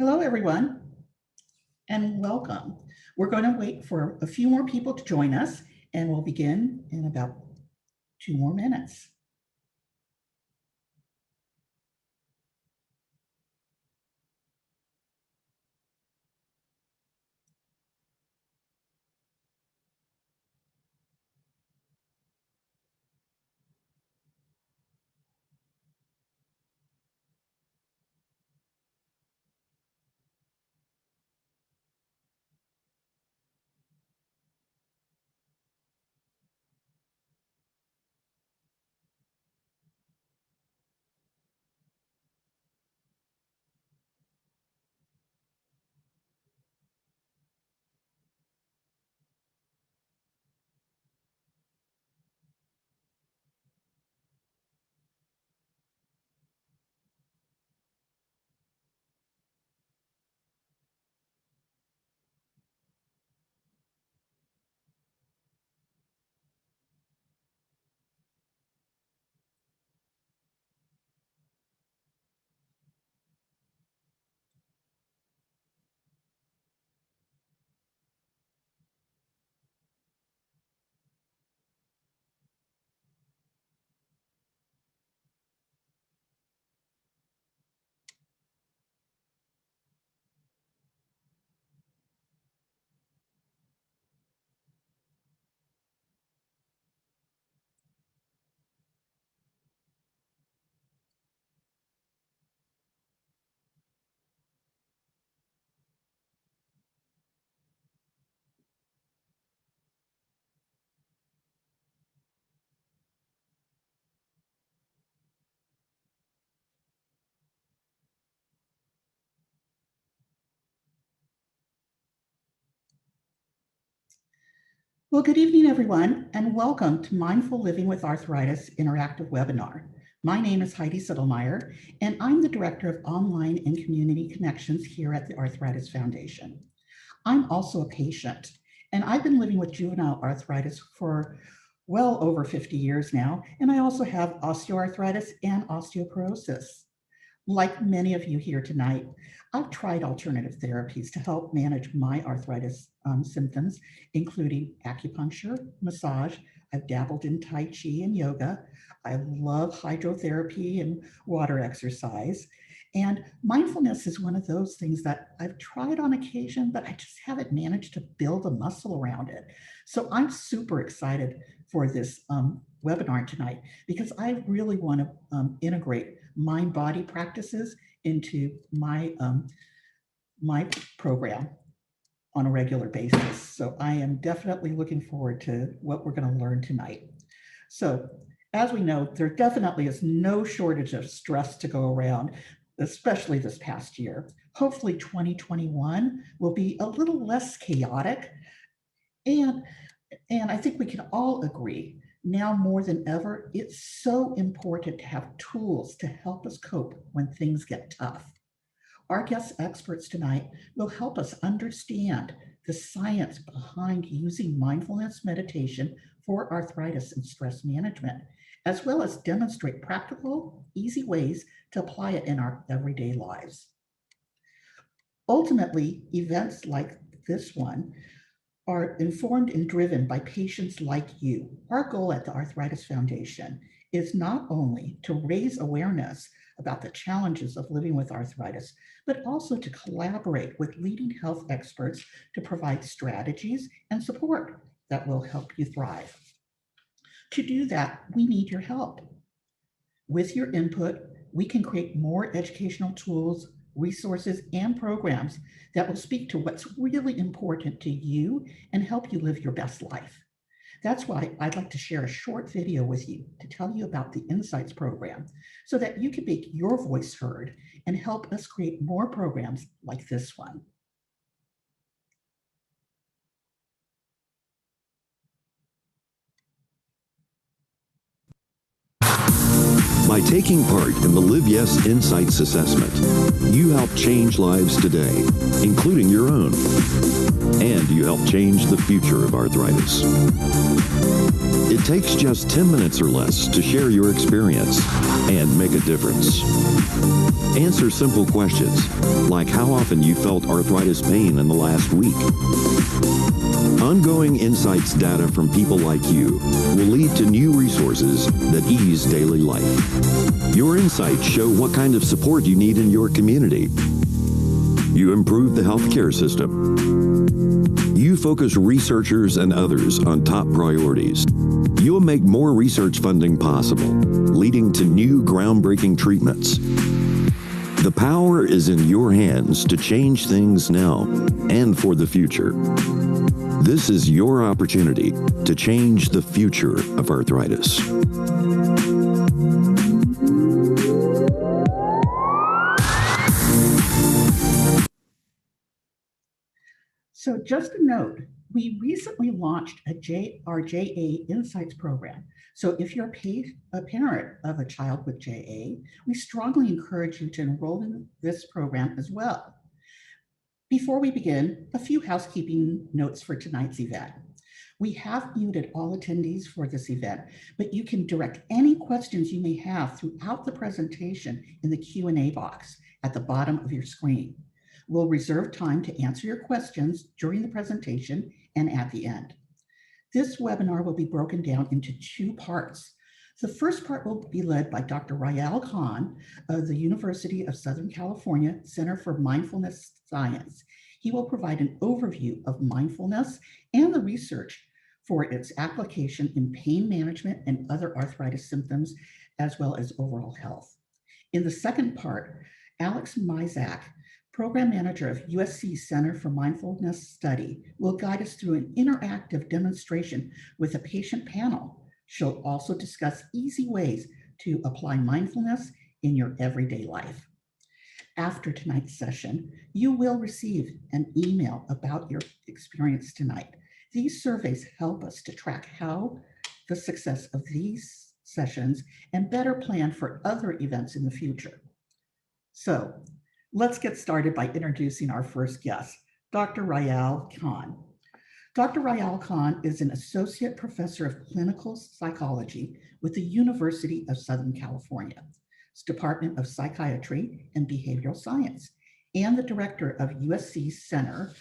Hello, everyone, and welcome. We're going to wait for a few more people to join us, and we'll begin in about 2 more minutes. Well, good evening, everyone, and welcome to Mindful Living with Arthritis Interactive Webinar. My name is Heidi Sittelmeyer, and I'm the Director of Online and Community Connections here at the Arthritis Foundation. I'm also a patient, and I've been living with juvenile arthritis for well over 50 years now, and I also have osteoarthritis and osteoporosis. Like many of you here tonight, I've tried alternative therapies to help manage my arthritis symptoms, including acupuncture, massage. I've dabbled in Tai Chi and yoga. I love hydrotherapy and water exercise. And mindfulness is one of those things that I've tried on occasion, but I just haven't managed to build a muscle around it. So I'm super excited for this webinar tonight because I really want to integrate mind-body practices into my my program on a regular basis. So I am definitely looking forward to what we're going to learn tonight. So as we know, there definitely is no shortage of stress to go around, especially this past year. Hopefully 2021 will be a little less chaotic. And I think we can all agree now more than ever, it's so important to have tools to help us cope when things get tough. Our guest experts tonight will help us understand the science behind using mindfulness meditation for arthritis and stress management, as well as demonstrate practical, easy ways to apply it in our everyday lives. Ultimately, events like this one are informed and driven by patients like you. Our goal at the Arthritis Foundation is not only to raise awareness about the challenges of living with arthritis, but also to collaborate with leading health experts to provide strategies and support that will help you thrive. To do that, we need your help. With your input, we can create more educational tools, resources, and programs that will speak to what's really important to you and help you live your best life. That's why I'd like to share a short video with you to tell you about the Insights program so that you can make your voice heard and help us create more programs like this one. By taking part in the Live Yes Insights Assessment, you help change lives today, including your own. And you help change the future of arthritis. It takes just 10 minutes or less to share your experience and make a difference. Answer simple questions, like how often you felt arthritis pain in the last week. Ongoing insights data from people like you will lead to new resources that ease daily life. Your insights show what kind of support you need in your community. You improve the healthcare system. You focus researchers and others on top priorities. You'll make more research funding possible, leading to new groundbreaking treatments. The power is in your hands to change things now and for the future. This is your opportunity to change the future of arthritis. So just a note, we recently launched our JA Insights program. So if you're a parent of a child with JA, we strongly encourage you to enroll in this program as well. Before we begin, a few housekeeping notes for tonight's event. We have muted all attendees for this event, but you can direct any questions you may have throughout the presentation in the Q&A box at the bottom of your screen. We'll reserve time to answer your questions during the presentation and at the end. This webinar will be broken down into two parts. The first part will be led by Dr. Rayal Khan of the University of Southern California Center for Mindfulness Science. He will provide an overview of mindfulness and the research for its application in pain management and other arthritis symptoms, as well as overall health. In the second part, Alex Mizak, Program Manager of USC Center for Mindfulness Study, will guide us through an interactive demonstration with a patient panel. She'll also discuss easy ways to apply mindfulness in your everyday life. After tonight's session, you will receive an email about your experience tonight. These surveys help us to track how the success of these sessions and better plan for other events in the future. So let's get started by introducing our first guest, Dr. Rayal Khan. Dr. Rayal Khan is an associate professor of clinical psychology with the University of Southern California's Department of Psychiatry and Behavioral Science, and the director of USC Center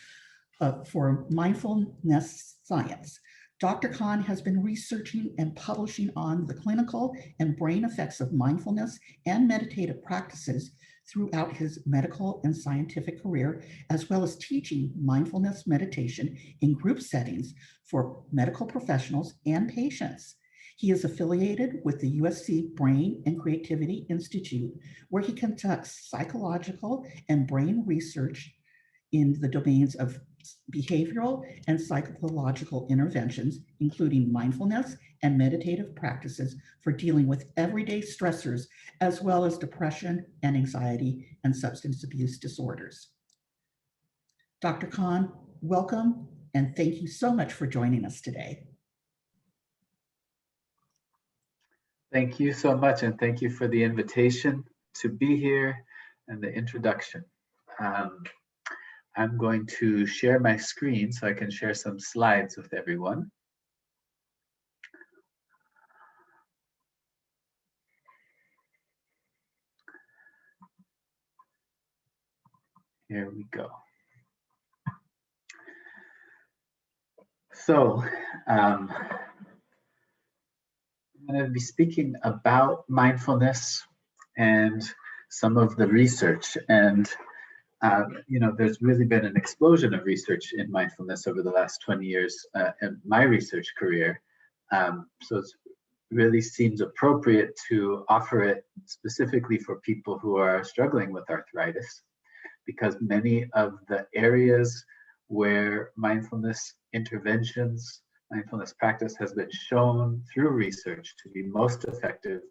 for Mindfulness Science. Dr. Khan has been researching and publishing on the clinical and brain effects of mindfulness and meditative practices throughout his medical and scientific career, as well as teaching mindfulness meditation in group settings for medical professionals and patients. He is affiliated with the USC Brain and Creativity Institute, where he conducts psychological and brain research in the domains of behavioral and psychological interventions, including mindfulness and meditative practices for dealing with everyday stressors, as well as depression and anxiety and substance abuse disorders. Dr. Khan, welcome, and thank you so much for joining us today. Thank you so much, and thank you for the invitation to be here and the introduction. I'm going to share my screen so I can share some slides with everyone. Here we go. So I'm going to be speaking about mindfulness and some of the research. And there's really been an explosion of research in mindfulness over the last 20 years in my research career. So it really seems appropriate to offer it specifically for people who are struggling with arthritis, because many of the areas where mindfulness interventions, mindfulness practice has been shown through research to be most effective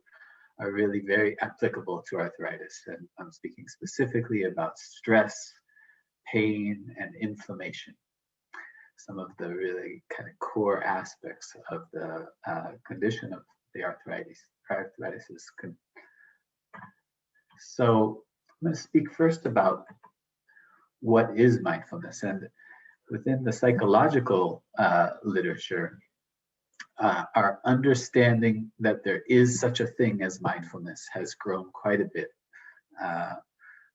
are really very applicable to arthritis. And I'm speaking specifically about stress, pain, and inflammation. Some of the really kind of core aspects of the condition of the arthritis. Arthritis is So I'm going to speak first about what is mindfulness. And within the psychological literature, our understanding that there is such a thing as mindfulness has grown quite a bit.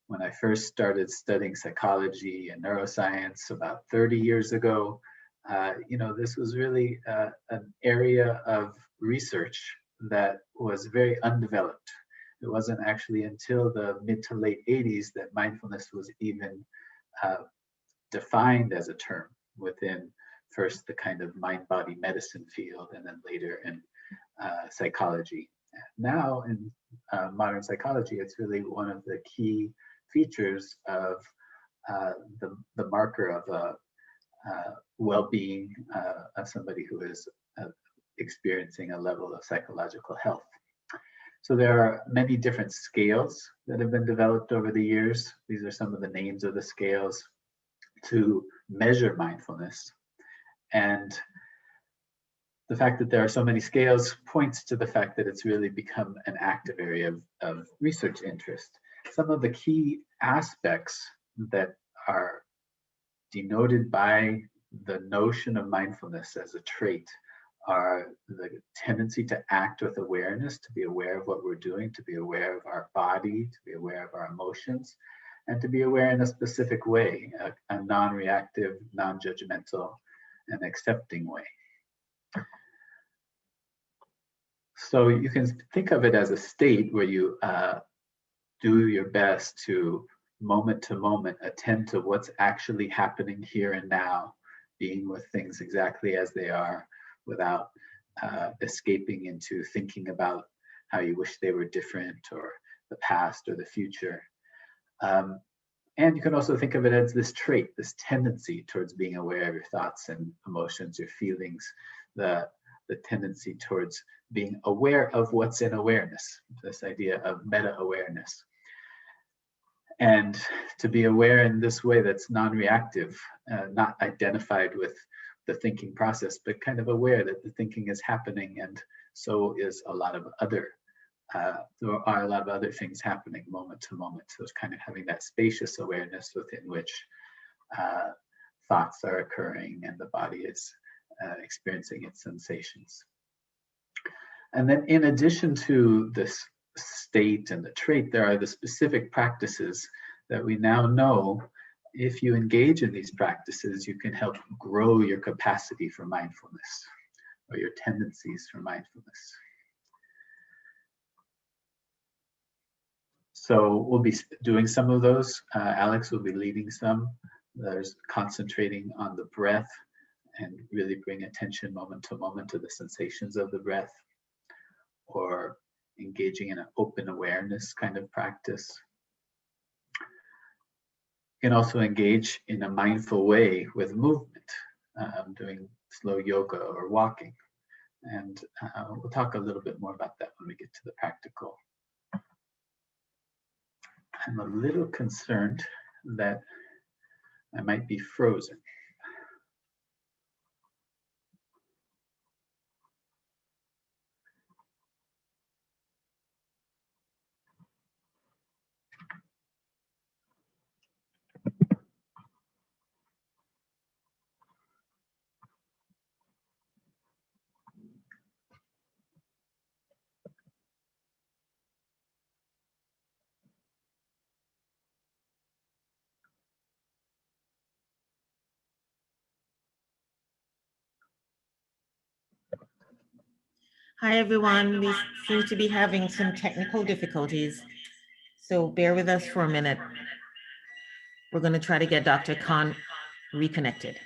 When I first started studying psychology and neuroscience about 30 years ago, this was really an area of research that was very undeveloped. It wasn't actually until the mid to late 80s that mindfulness was even defined as a term within first the kind of mind-body medicine field, and then later in psychology. Now in modern psychology, it's really one of the key features of the marker of well-being of somebody who is experiencing a level of psychological health. So there are many different scales that have been developed over the years. These are some of the names of the scales to measure mindfulness. And the fact that there are so many scales points to the fact that it's really become an active area of research interest. Some of the key aspects that are denoted by the notion of mindfulness as a trait are the tendency to act with awareness, to be aware of what we're doing, to be aware of our body, to be aware of our emotions, and to be aware in a specific way, a non-reactive, non-judgmental, and accepting way. So you can think of it as a state where you do your best to moment attend to what's actually happening here and now, being with things exactly as they are without escaping into thinking about how you wish they were different, or the past or the future. And you can also think of it as this trait, this tendency towards being aware of your thoughts and emotions, your feelings, the tendency towards being aware of what's in awareness, this idea of meta-awareness. And to be aware in this way that's non-reactive, not identified with the thinking process, but kind of aware that the thinking is happening, and so is a lot of other, there are a lot of other things happening moment to moment. So it's kind of having that spacious awareness within which thoughts are occurring and the body is experiencing its sensations. And then in addition to this state and the trait, there are the specific practices that we now know. If you engage in these practices, you can help grow your capacity for mindfulness, or your tendencies for mindfulness. So we'll be doing some of those. Alex will be leading some. There's concentrating on the breath and really bring attention moment to moment to the sensations of the breath, or engaging in an open awareness kind of practice. You can also engage in a mindful way with movement, doing slow yoga or walking. And we'll talk a little bit more about that when we get to the practical. I'm a little concerned that I might be frozen. Hi, everyone. We seem to be having some technical difficulties, so bear with us for a minute. We're going to try to get Dr. Khan reconnected.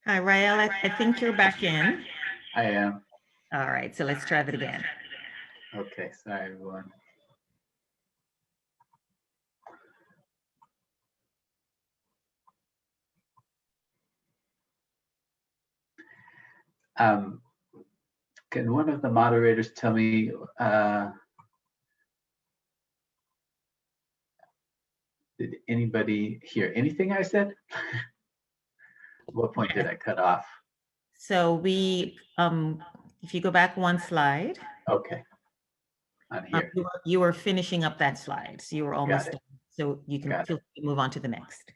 Hi, Rael. I think you're back in. I am. All right, so let's try that again. Okay, sorry everyone. Can one of the moderators tell me, did anybody hear anything I said? What point did I cut off? So we, if you go back one slide, Okay, on here. you were finishing up that slide, so you were almost Got it. done. So you can Got it. feel free to move on to the next.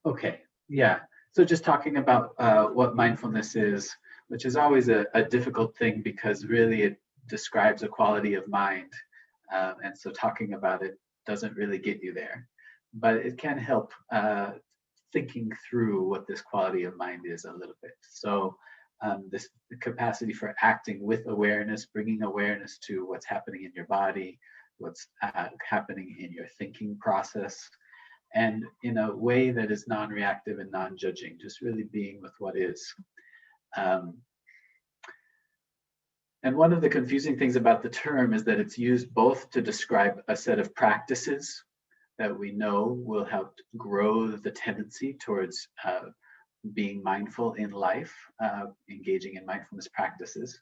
Okay, yeah. So just talking about what mindfulness is, which is always a difficult thing because really it describes a quality of mind. And so talking about it doesn't really get you there, but it can help thinking through what this quality of mind is a little bit. So this capacity for acting with awareness, bringing awareness to what's happening in your body, what's happening in your thinking process, and in a way that is non-reactive and non-judging, just really being with what is. And one of the confusing things about the term is that it's used both to describe a set of practices that we know will help grow the tendency towards being mindful in life, engaging in mindfulness practices,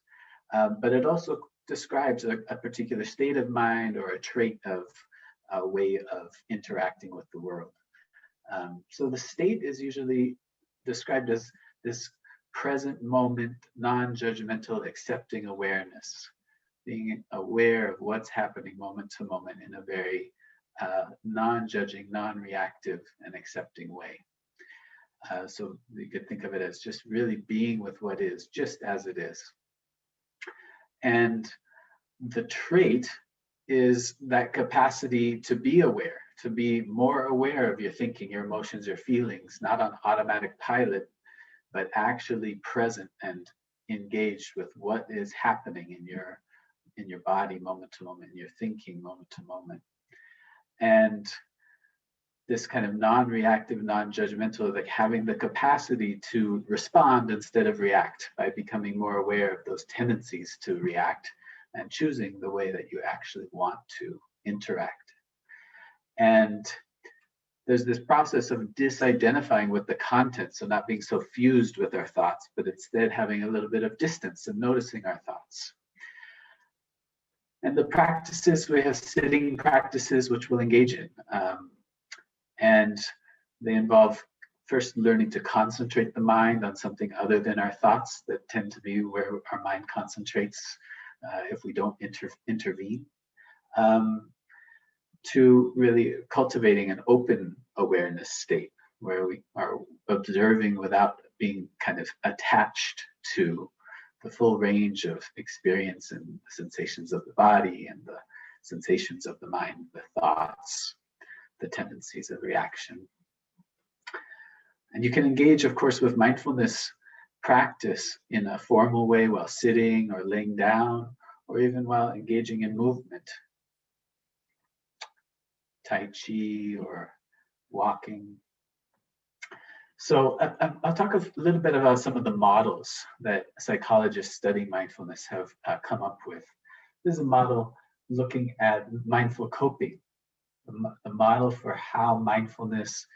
but it also describes a particular state of mind or a trait of a way of interacting with the world. So the state is usually described as this present moment, non-judgmental, accepting awareness, being aware of what's happening moment to moment in a very non-judging, non-reactive, and accepting way. So you could think of it as just really being with what is, just as it is. And the trait is that capacity to be aware, to be more aware of your thinking, your emotions, your feelings, not on automatic pilot, but actually present and engaged with what is happening in your body moment to moment, in your thinking moment to moment. And this kind of non-reactive, non-judgmental, like having the capacity to respond instead of react by becoming more aware of those tendencies to react and choosing the way that you actually want to interact. And there's this process of disidentifying with the content, so not being so fused with our thoughts, but instead having a little bit of distance and noticing our thoughts. And the practices, we have sitting practices, which we'll engage in. And they involve first learning to concentrate the mind on something other than our thoughts that tend to be where our mind concentrates if we don't intervene. To really cultivating an open awareness state where we are observing without being kind of attached to the full range of experience and the sensations of the body and the sensations of the mind, the thoughts, the tendencies of reaction. And you can engage, of course, with mindfulness practice in a formal way while sitting or laying down, or even while engaging in movement, Tai Chi or walking. So I'll talk a little bit about some of the models that psychologists studying mindfulness have come up with. This is a model looking at mindful coping, a model for how mindfulness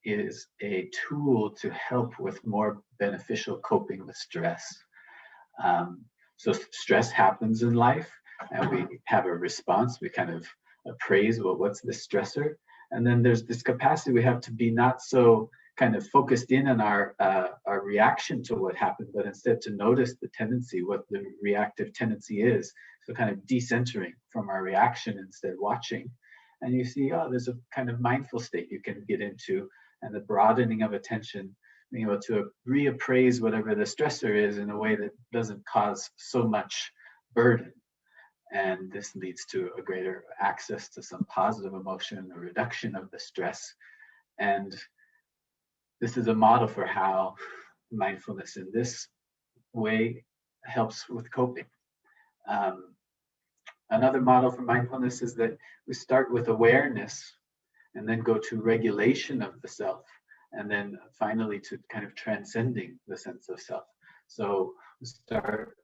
is a tool to help with more beneficial coping with stress. So stress happens in life and we have a response. We kind of appraise, well, what's the stressor? And then there's this capacity we have to be not so kind of focused in on our reaction to what happened, but instead to notice the tendency, what the reactive tendency is. So kind of decentering from our reaction, instead watching. And you see, oh, there's a kind of mindful state you can get into, and the broadening of attention, being able to reappraise whatever the stressor is in a way that doesn't cause so much burden. And this leads to a greater access to some positive emotion, a reduction of the stress. And this is a model for how mindfulness in this way helps with coping. Another model for mindfulness is that we start with awareness and then go to regulation of the self and then finally to kind of transcending the sense of self. So start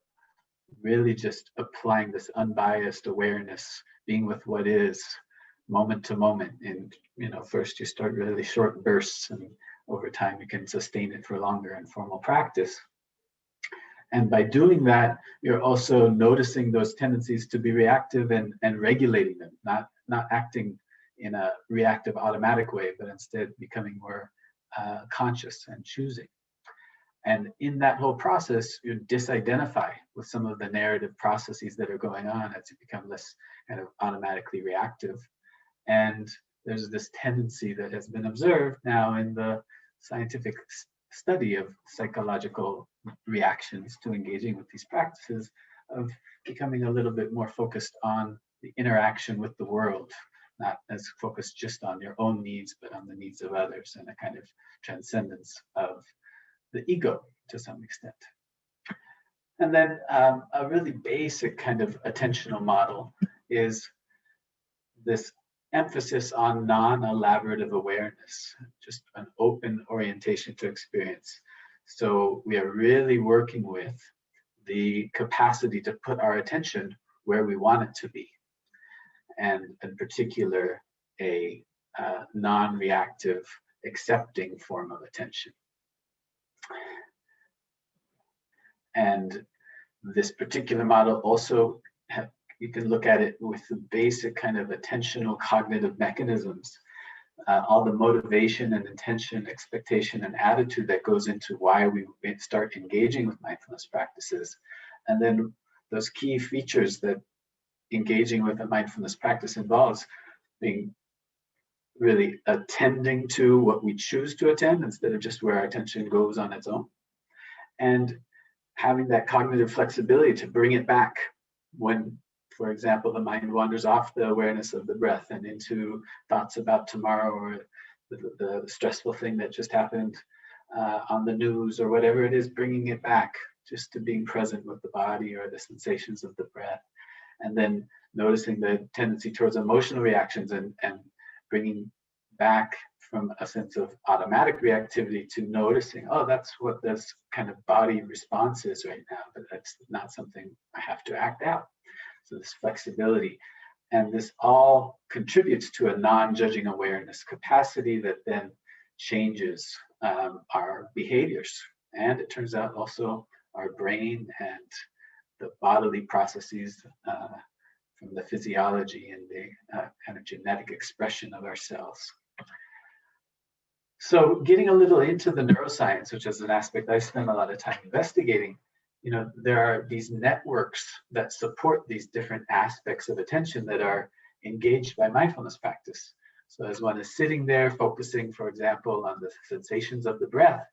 really just applying this unbiased awareness, being with what is, moment to moment. And first you start really short bursts, and over time you can sustain it for longer in formal practice. And by doing that, you're also noticing those tendencies to be reactive and regulating them, not acting in a reactive automatic way, but instead becoming more conscious and choosing. And in that whole process, you disidentify with some of the narrative processes that are going on as you become less kind of automatically reactive. And there's this tendency that has been observed now in the scientific study of psychological reactions to engaging with these practices, of becoming a little bit more focused on the interaction with the world, not as focused just on your own needs, but on the needs of others, and a kind of transcendence of the ego to some extent. And then a really basic kind of attentional model is this emphasis on non-elaborative awareness, just an open orientation to experience. So we are really working with the capacity to put our attention where we want it to be, and in particular, a non-reactive, accepting form of attention. And this particular model also, you can look at it with the basic kind of attentional cognitive mechanisms, all the motivation and intention, expectation, and attitude that goes into why we start engaging with mindfulness practices. And then those key features that engaging with a mindfulness practice involves, being really attending to what we choose to attend instead of just where our attention goes on its own. And having that cognitive flexibility to bring it back when, for example, the mind wanders off the awareness of the breath and into thoughts about tomorrow, or the stressful thing that just happened on the news, or whatever it is, bringing it back just to being present with the body or the sensations of the breath. And then noticing the tendency towards emotional reactions, and bringing back from a sense of automatic reactivity to noticing, oh, that's what this kind of body response is right now, but that's not something I have to act out. So this flexibility, and this all contributes to a non-judging awareness capacity that then changes our behaviors. And it turns out also our brain and the bodily processes from the physiology and the kind of genetic expression of ourselves. So getting a little into the neuroscience, which is an aspect I spend a lot of time investigating, there are these networks that support these different aspects of attention that are engaged by mindfulness practice. So as one is sitting there focusing, for example, on the sensations of the breath,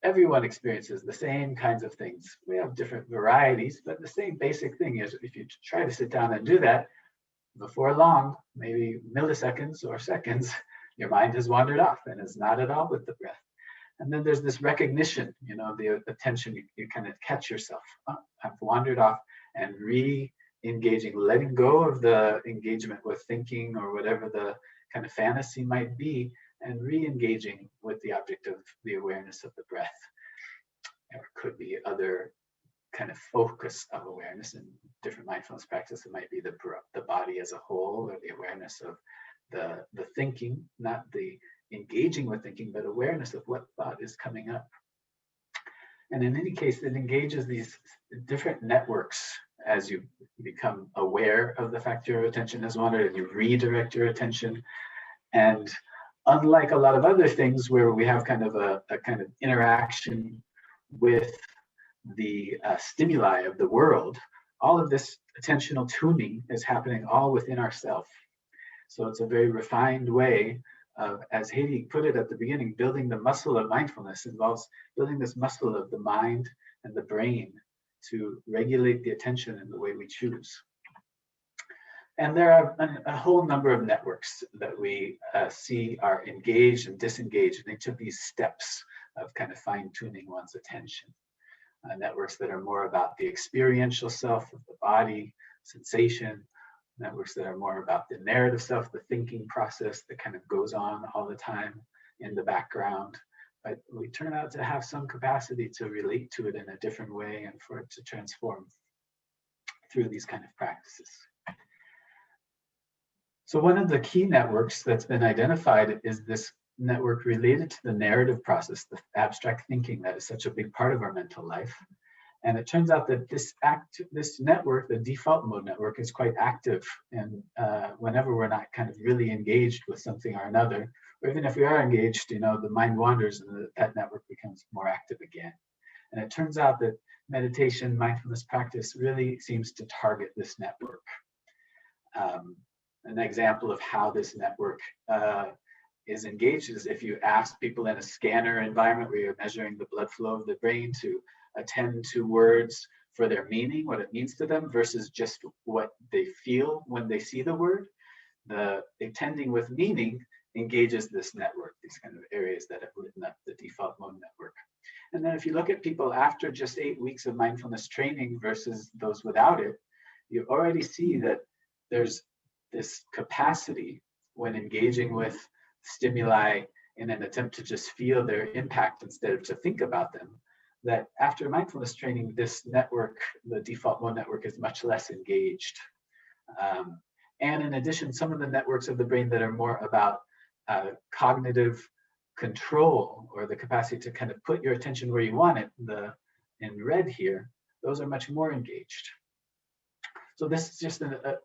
everyone experiences the same kinds of things. We have different varieties, but the same basic thing is, if you try to sit down and do that, before long, maybe milliseconds or seconds, your mind has wandered off and is not at all with the breath. And then there's this recognition, the attention, you kind of catch yourself. Oh, I've wandered off, and re-engaging, letting go of the engagement with thinking or whatever the kind of fantasy might be, and re-engaging with the object of the awareness of the breath. There could be other kind of focus of awareness in different mindfulness practices. It might be the body as a whole, or the awareness of the thinking, not the engaging with thinking, but awareness of what thought is coming up. And in any case, it engages these different networks as you become aware of the fact your attention has wandered, and you redirect your attention. And unlike a lot of other things where we have kind of a kind of interaction with the stimuli of the world, all of this attentional tuning is happening all within ourselves. So it's a very refined way of, as Haiti put it at the beginning, building the muscle of mindfulness involves building this muscle of the mind and the brain to regulate the attention in the way we choose. And there are a whole number of networks that we see are engaged and disengaged in each of these steps of kind of fine-tuning one's attention. Networks that are more about the experiential self of the body, sensation, networks that are more about the narrative self, the thinking process that kind of goes on all the time in the background, but we turn out to have some capacity to relate to it in a different way and for it to transform through these kind of practices. So one of the key networks that's been identified is this network related to the narrative process, the abstract thinking that is such a big part of our mental life. And it turns out that this network, the default mode network, is quite active. And whenever we're not kind of really engaged with something or another, or even if we are engaged, the mind wanders and that network becomes more active again. And it turns out that meditation, mindfulness practice really seems to target this network. An example of how this network is engaged is if you ask people in a scanner environment where you're measuring the blood flow of the brain to attend to words for their meaning, what it means to them, versus just what they feel when they see the word. The attending with meaning engages this network, these kind of areas that have written up the default mode network. And then if you look at people after just 8 weeks of mindfulness training versus those without it, you already see that there's this capacity when engaging with stimuli in an attempt to just feel their impact instead of to think about them, that after mindfulness training, this network, the default mode network, is much less engaged. And in addition, some of the networks of the brain that are more about cognitive control, or the capacity to kind of put your attention where you want it, in red here, those are much more engaged. So this is just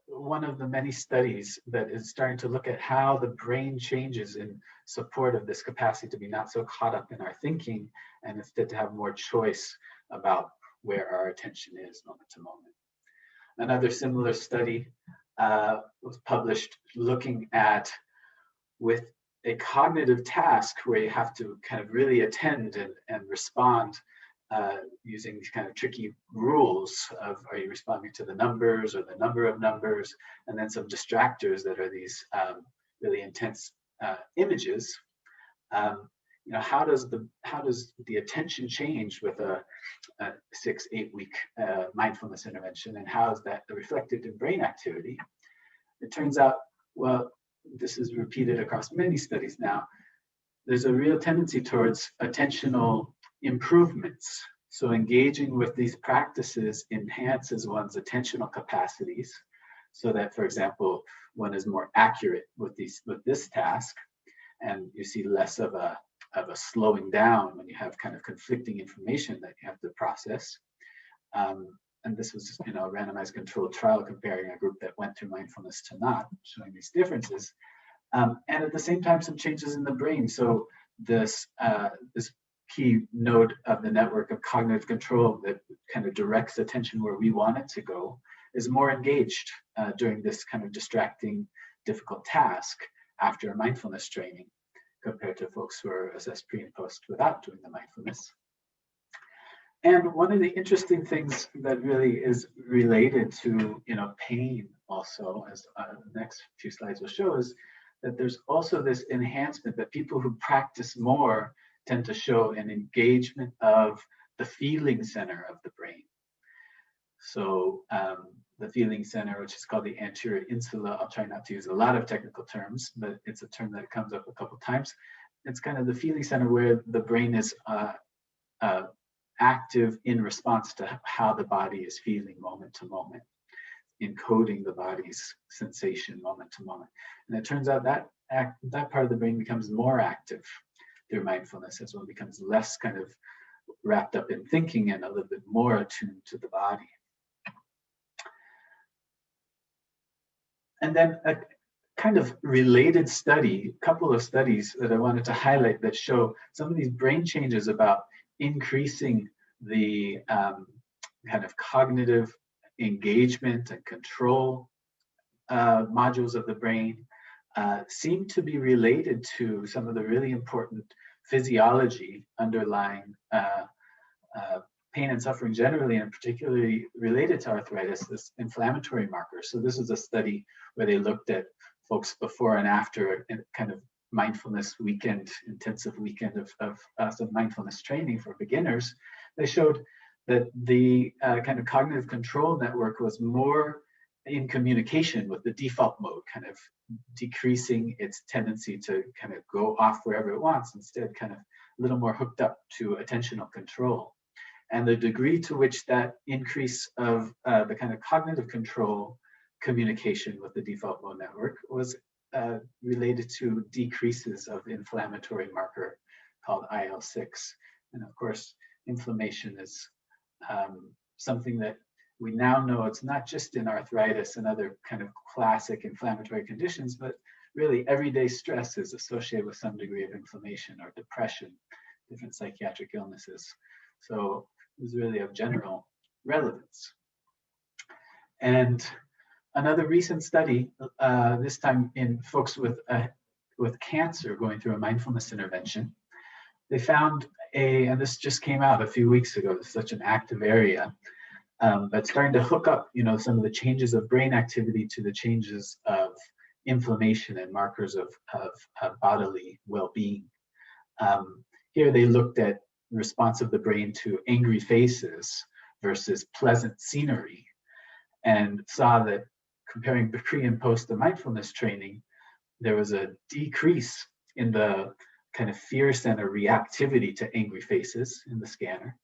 one of the many studies that is starting to look at how the brain changes in support of this capacity to be not so caught up in our thinking and instead to have more choice about where our attention is moment to moment. Another similar study was published looking at, with a cognitive task where you have to kind of really attend and respond using these kind of tricky rules of, are you responding to the numbers or the number of numbers, and then some distractors that are these really intense images. How does the attention change with a 6-8 week mindfulness intervention, and how is that reflected in brain activity? It turns out, well, this is repeated across many studies now, there's a real tendency towards attentional improvements. So engaging with these practices enhances one's attentional capacities, so that, for example, one is more accurate with this task, and you see less of a slowing down when you have kind of conflicting information that you have to process. And this was just, a randomized controlled trial comparing a group that went through mindfulness to not, showing these differences. And at the same time, some changes in the brain. So this key node of the network of cognitive control that kind of directs attention where we want it to go is more engaged during this kind of distracting, difficult task after mindfulness training compared to folks who are assessed pre and post without doing the mindfulness. And one of the interesting things that really is related to, pain also, as the next few slides will show, is that there's also this enhancement that people who practice more tend to show an engagement of the feeling center of the brain. So the feeling center, which is called the anterior insula, I'll try not to use a lot of technical terms, but it's a term that comes up a couple times. It's kind of the feeling center where the brain is active in response to how the body is feeling moment to moment, encoding the body's sensation moment to moment. And it turns out that that part of the brain becomes more active through mindfulness as one becomes less kind of wrapped up in thinking and a little bit more attuned to the body. And then a kind of related study, a couple of studies that I wanted to highlight that show some of these brain changes about increasing the kind of cognitive engagement and control modules of the brain seem to be related to some of the really important physiology underlying pain and suffering generally, and particularly related to arthritis, this inflammatory marker. So this is a study where they looked at folks before and after a kind of mindfulness weekend, intensive weekend of some mindfulness training for beginners. They showed that the kind of cognitive control network was more in communication with the default mode, kind of decreasing its tendency to kind of go off wherever it wants, instead kind of a little more hooked up to attentional control. And the degree to which that increase of the kind of cognitive control communication with the default mode network was related to decreases of inflammatory marker called IL-6. And of course, inflammation is something that we now know it's not just in arthritis and other kind of classic inflammatory conditions, but really everyday stress is associated with some degree of inflammation or depression, different psychiatric illnesses. So it was really of general relevance. And another recent study, this time in folks with cancer going through a mindfulness intervention, they found and this just came out a few weeks ago, it's such an active area, but starting to hook up, some of the changes of brain activity to the changes of inflammation and markers of bodily well-being. Here they looked at the response of the brain to angry faces versus pleasant scenery, and saw that comparing pre and post the mindfulness training, there was a decrease in the kind of fear center reactivity to angry faces in the scanner.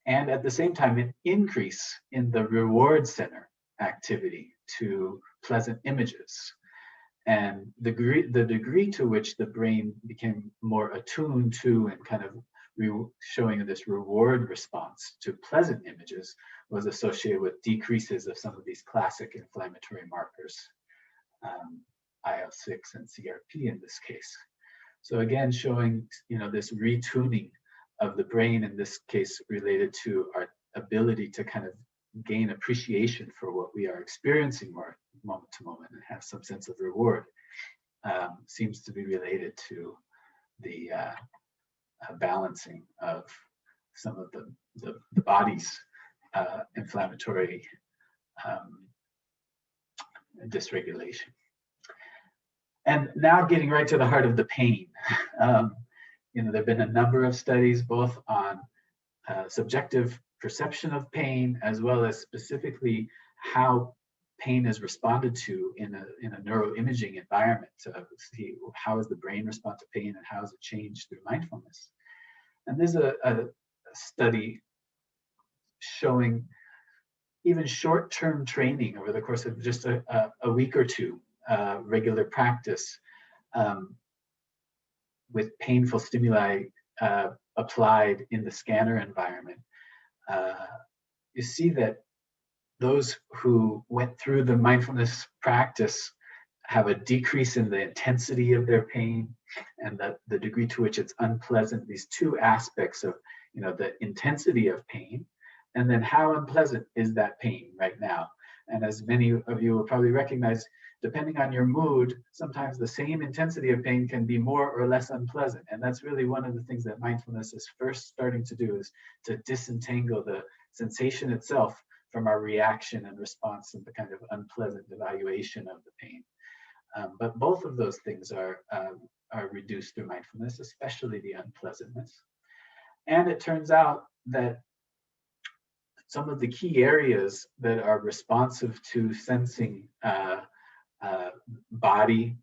And at the same time, an increase in the reward center activity to pleasant images. And the degree to which the brain became more attuned to and kind of showing this reward response to pleasant images was associated with decreases of some of these classic inflammatory markers, IL-6 and CRP in this case. So again, showing this retuning of the brain, in this case related to our ability to kind of gain appreciation for what we are experiencing more moment to moment and have some sense of reward, seems to be related to the balancing of some of the body's inflammatory dysregulation. And now getting right to the heart of the pain. There have been a number of studies both on subjective perception of pain, as well as specifically how pain is responded to in a neuroimaging environment to see how does the brain respond to pain and how is it changed through mindfulness. And there's a study showing even short-term training over the course of just a week or two, regular practice with painful stimuli applied in the scanner environment. You see that those who went through the mindfulness practice have a decrease in the intensity of their pain and the degree to which it's unpleasant, these two aspects of the intensity of pain, and then how unpleasant is that pain right now. And as many of you will probably recognize, depending on your mood, sometimes the same intensity of pain can be more or less unpleasant. And that's really one of the things that mindfulness is first starting to do, is to disentangle the sensation itself from our reaction and response and the kind of unpleasant evaluation of the pain. But both of those things are reduced through mindfulness, especially the unpleasantness. And it turns out that some of the key areas that are responsive to sensing body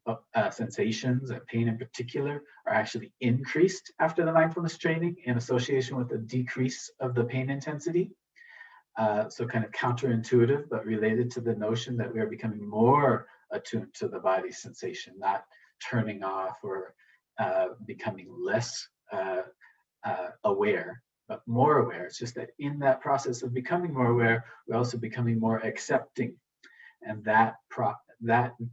sensations and pain in particular are actually increased after the mindfulness training in association with a decrease of the pain intensity. So kind of counterintuitive, but related to the notion that we are becoming more attuned to the body sensation, not turning off or becoming less aware, but more aware. It's just that in that process of becoming more aware, we're also becoming more accepting. And that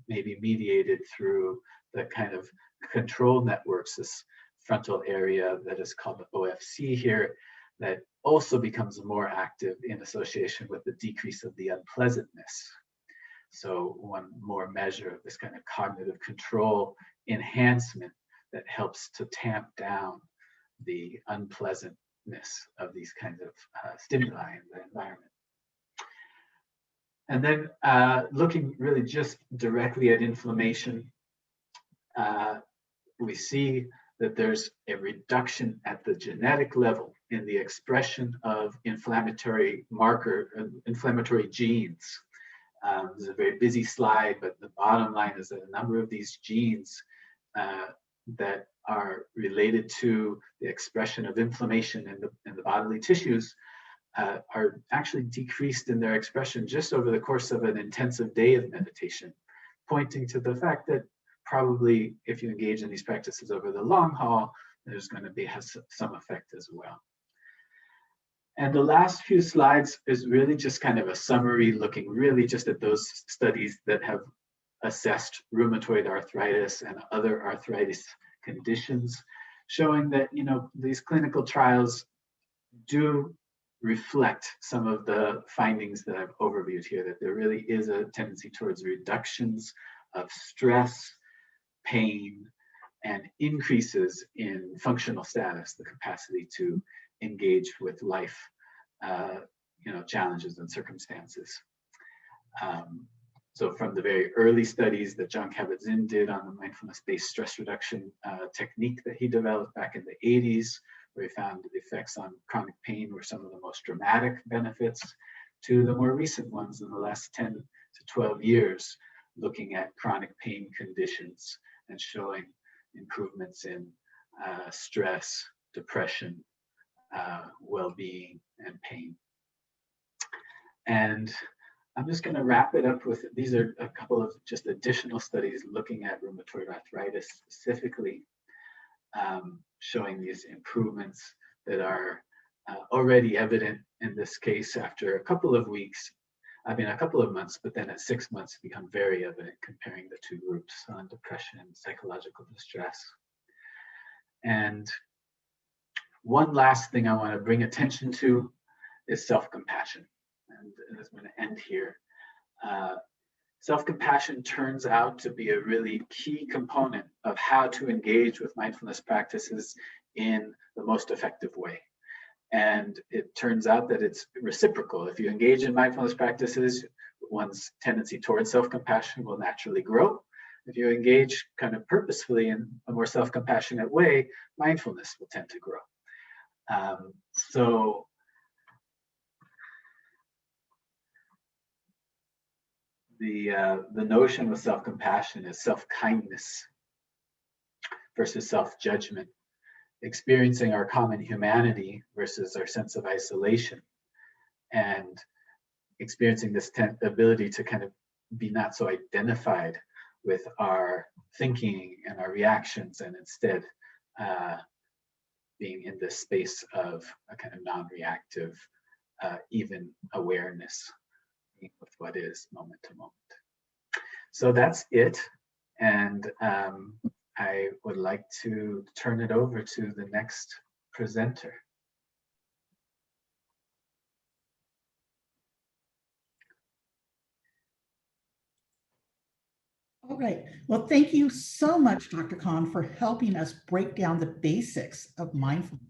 may be mediated through the kind of control networks, this frontal area that is called the OFC here, that also becomes more active in association with the decrease of the unpleasantness. So one more measure of this kind of cognitive control enhancement that helps to tamp down the unpleasantness of these kinds of stimuli in the environment. And then looking really just directly at inflammation, we see that there's a reduction at the genetic level in the expression of inflammatory inflammatory genes. This is a very busy slide, but the bottom line is that a number of these genes that are related to the expression of inflammation in the bodily tissues are actually decreased in their expression just over the course of an intensive day of meditation, pointing to the fact that probably if you engage in these practices over the long haul, there's going to be some effect as well. And the last few slides is really just kind of a summary looking really just at those studies that have assessed rheumatoid arthritis and other arthritis conditions, showing that, you know, these clinical trials do reflect some of the findings that I've overviewed here, that there really is a tendency towards reductions of stress, pain, and increases in functional status, the capacity to engage with life, challenges and circumstances. So from the very early studies that John Kabat-Zinn did on the mindfulness-based stress reduction technique that he developed back in the 80s, where he found the effects on chronic pain were some of the most dramatic benefits, to the more recent ones in the last 10 to 12 years, looking at chronic pain conditions and showing improvements in stress, depression, well-being, and pain. And I'm just going to wrap it up with, these are a couple of just additional studies looking at rheumatoid arthritis specifically, showing these improvements that are already evident in this case after a couple of weeks, a couple of months, but then at 6 months become very evident comparing the two groups on depression and psychological distress. And one last thing I want to bring attention to is self-compassion. And I'm going to end here. Self-compassion turns out to be a really key component of how to engage with mindfulness practices in the most effective way. And it turns out that it's reciprocal. If you engage in mindfulness practices, one's tendency towards self-compassion will naturally grow. If you engage kind of purposefully in a more self-compassionate way, mindfulness will tend to grow. So the notion of self-compassion is self-kindness versus self-judgment, experiencing our common humanity versus our sense of isolation, and experiencing this ability to kind of be not so identified with our thinking and our reactions, and instead being in this space of a kind of non-reactive, even awareness with what is moment to moment. So that's it. And I would like to turn it over to the next presenter. All right. Well, thank you so much, Dr. Khan, for helping us break down the basics of mindfulness.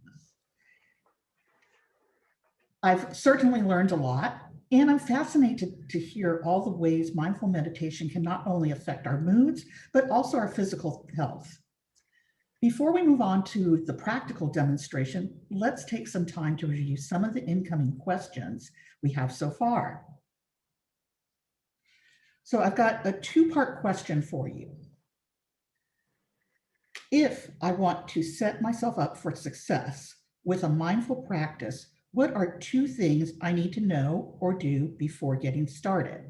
I've certainly learned a lot, and I'm fascinated to hear all the ways mindful meditation can not only affect our moods, but also our physical health. Before we move on to the practical demonstration, let's take some time to review some of the incoming questions we have so far. So I've got a two-part question for you. If I want to set myself up for success with a mindful practice, what are two things I need to know or do before getting started?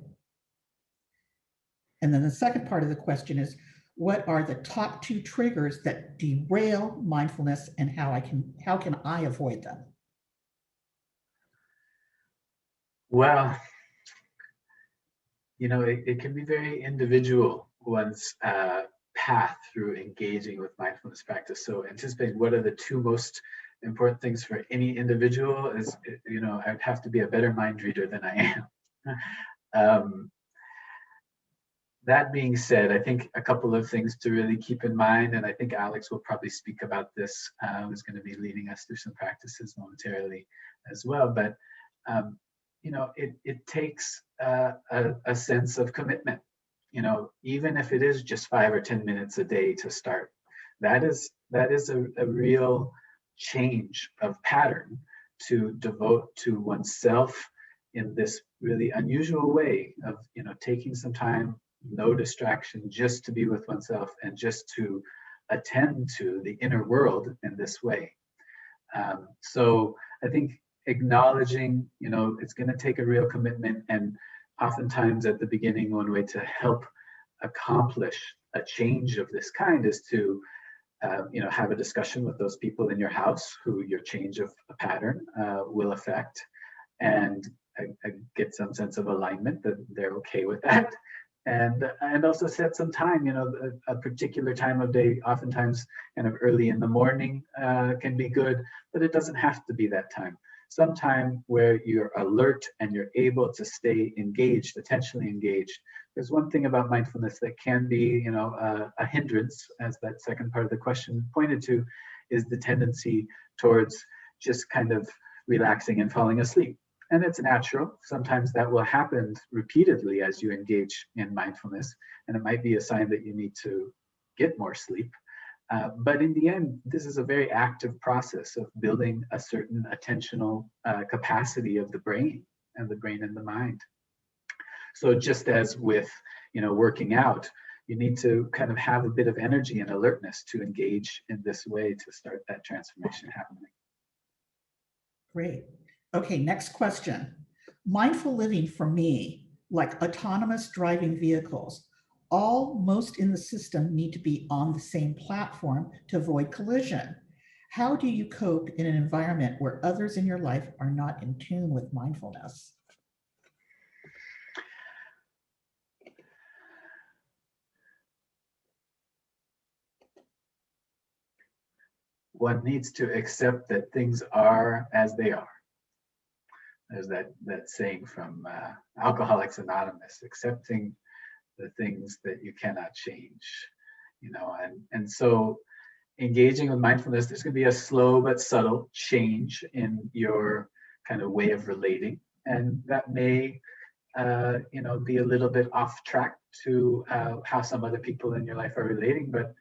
And then the second part of the question is, what are the top two triggers that derail mindfulness, and how can I avoid them? Well, you know, it can be very individual, one's path through engaging with mindfulness practice. So anticipating what are the two most important things for any individual is, you know, I'd have to be a better mind reader than I am. That being said, I think a couple of things to really keep in mind, and I think Alex will probably speak about this, who's going to be leading us through some practices momentarily as well. But you know, it takes a sense of commitment. You know, even if it is just 5 or 10 minutes a day to start, that is that is a real change of pattern to devote to oneself in this really unusual way of, taking some time, no distraction, just to be with oneself and just to attend to the inner world in this way. So I think acknowledging, it's going to take a real commitment, and oftentimes at the beginning, one way to help accomplish a change of this kind is to have a discussion with those people in your house who your change of a pattern will affect, and get some sense of alignment that they're okay with that. And also set some time, a particular time of day, oftentimes kind of early in the morning can be good, but it doesn't have to be that time. Some time where you're alert and you're able to stay engaged, attentionally engaged. There's one thing about mindfulness that can be, a hindrance, as that second part of the question pointed to, is the tendency towards just kind of relaxing and falling asleep. And it's natural. Sometimes that will happen repeatedly as you engage in mindfulness, and it might be a sign that you need to get more sleep. But in the end, this is a very active process of building a certain attentional capacity of the brain and the mind. So just as with, working out, you need to kind of have a bit of energy and alertness to engage in this way to start that transformation happening. Great. Okay, next question. Mindful living for me, like autonomous driving vehicles, all most in the system need to be on the same platform to avoid collision. How do you cope in an environment where others in your life are not in tune with mindfulness? One needs to accept that things are as they are. There's that saying from Alcoholics Anonymous, accepting the things that you cannot change, and so engaging with mindfulness, there's going to be a slow but subtle change in your kind of way of relating, and that may be a little bit off track to how some other people in your life are relating, but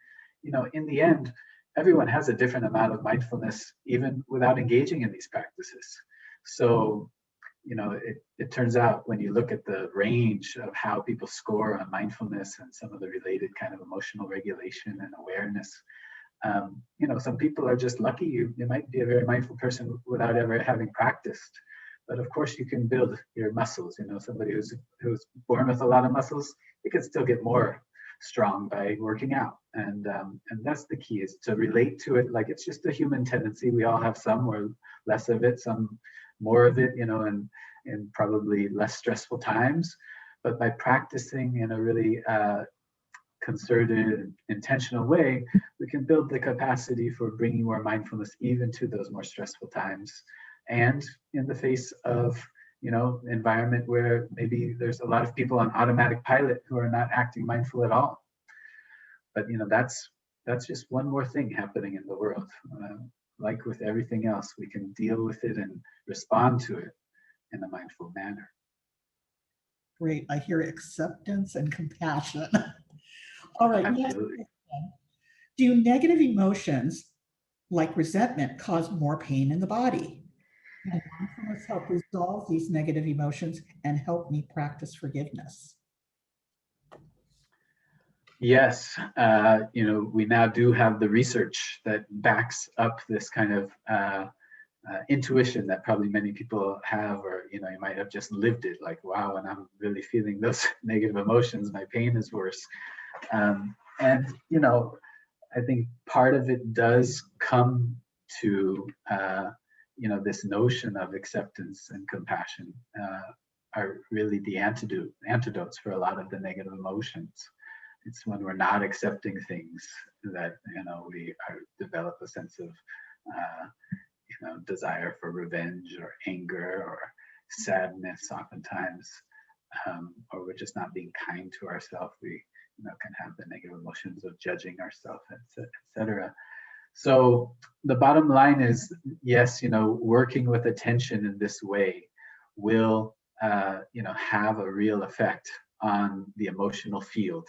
in the end, everyone has a different amount of mindfulness even without engaging in these practices. So it turns out when you look at the range of how people score on mindfulness and some of the related kind of emotional regulation and awareness, some people are just lucky. You might be a very mindful person without ever having practiced. But of course, you can build your muscles. Somebody who's born with a lot of muscles, you can still get more strong by working out. And that's the key, is to relate to it like it's just a human tendency. We all have some or less of it, some more of it, and in probably less stressful times. But by practicing in a really concerted, intentional way, we can build the capacity for bringing more mindfulness even to those more stressful times. And in the face of, environment where maybe there's a lot of people on automatic pilot who are not acting mindful at all. But, that's just one more thing happening in the world. Like with everything else, we can deal with it and respond to it in a mindful manner. Great. I hear acceptance and compassion. All right. Absolutely. Do negative emotions like resentment cause more pain in the body? Can mindfulness help resolve these negative emotions and help me practice forgiveness? Yes, we now do have the research that backs up this kind of intuition that probably many people have, or you might have just lived it, like, wow, when I'm really feeling those negative emotions, my pain is worse. And I think part of it does come to this notion of acceptance and compassion are really the antidotes for a lot of the negative emotions. It's when we're not accepting things that we develop a sense of desire for revenge or anger or sadness oftentimes, or we're just not being kind to ourselves. We can have the negative emotions of judging ourselves, etc. So the bottom line is, yes, working with attention in this way will have a real effect on the emotional field.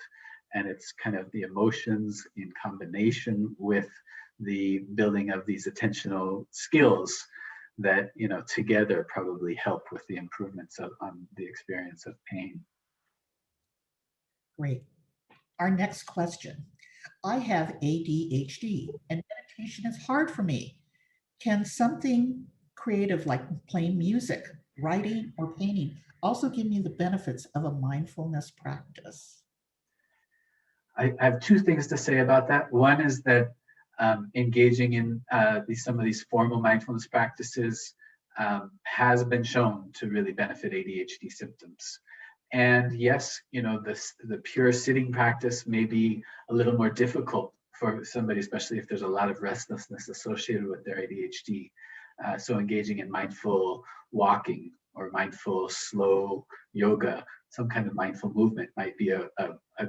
And it's kind of the emotions in combination with the building of these attentional skills that, you know, together probably help with the improvements on the experience of pain. Great. Our next question. I have ADHD and meditation is hard for me. Can something creative like playing music, writing, or painting also give me the benefits of a mindfulness practice? I have two things to say about that. One is that engaging in some of these formal mindfulness practices has been shown to really benefit ADHD symptoms. And yes, you know, the pure sitting practice may be a little more difficult for somebody, especially if there's a lot of restlessness associated with their ADHD. So engaging in mindful walking or mindful slow yoga, some kind of mindful movement might be a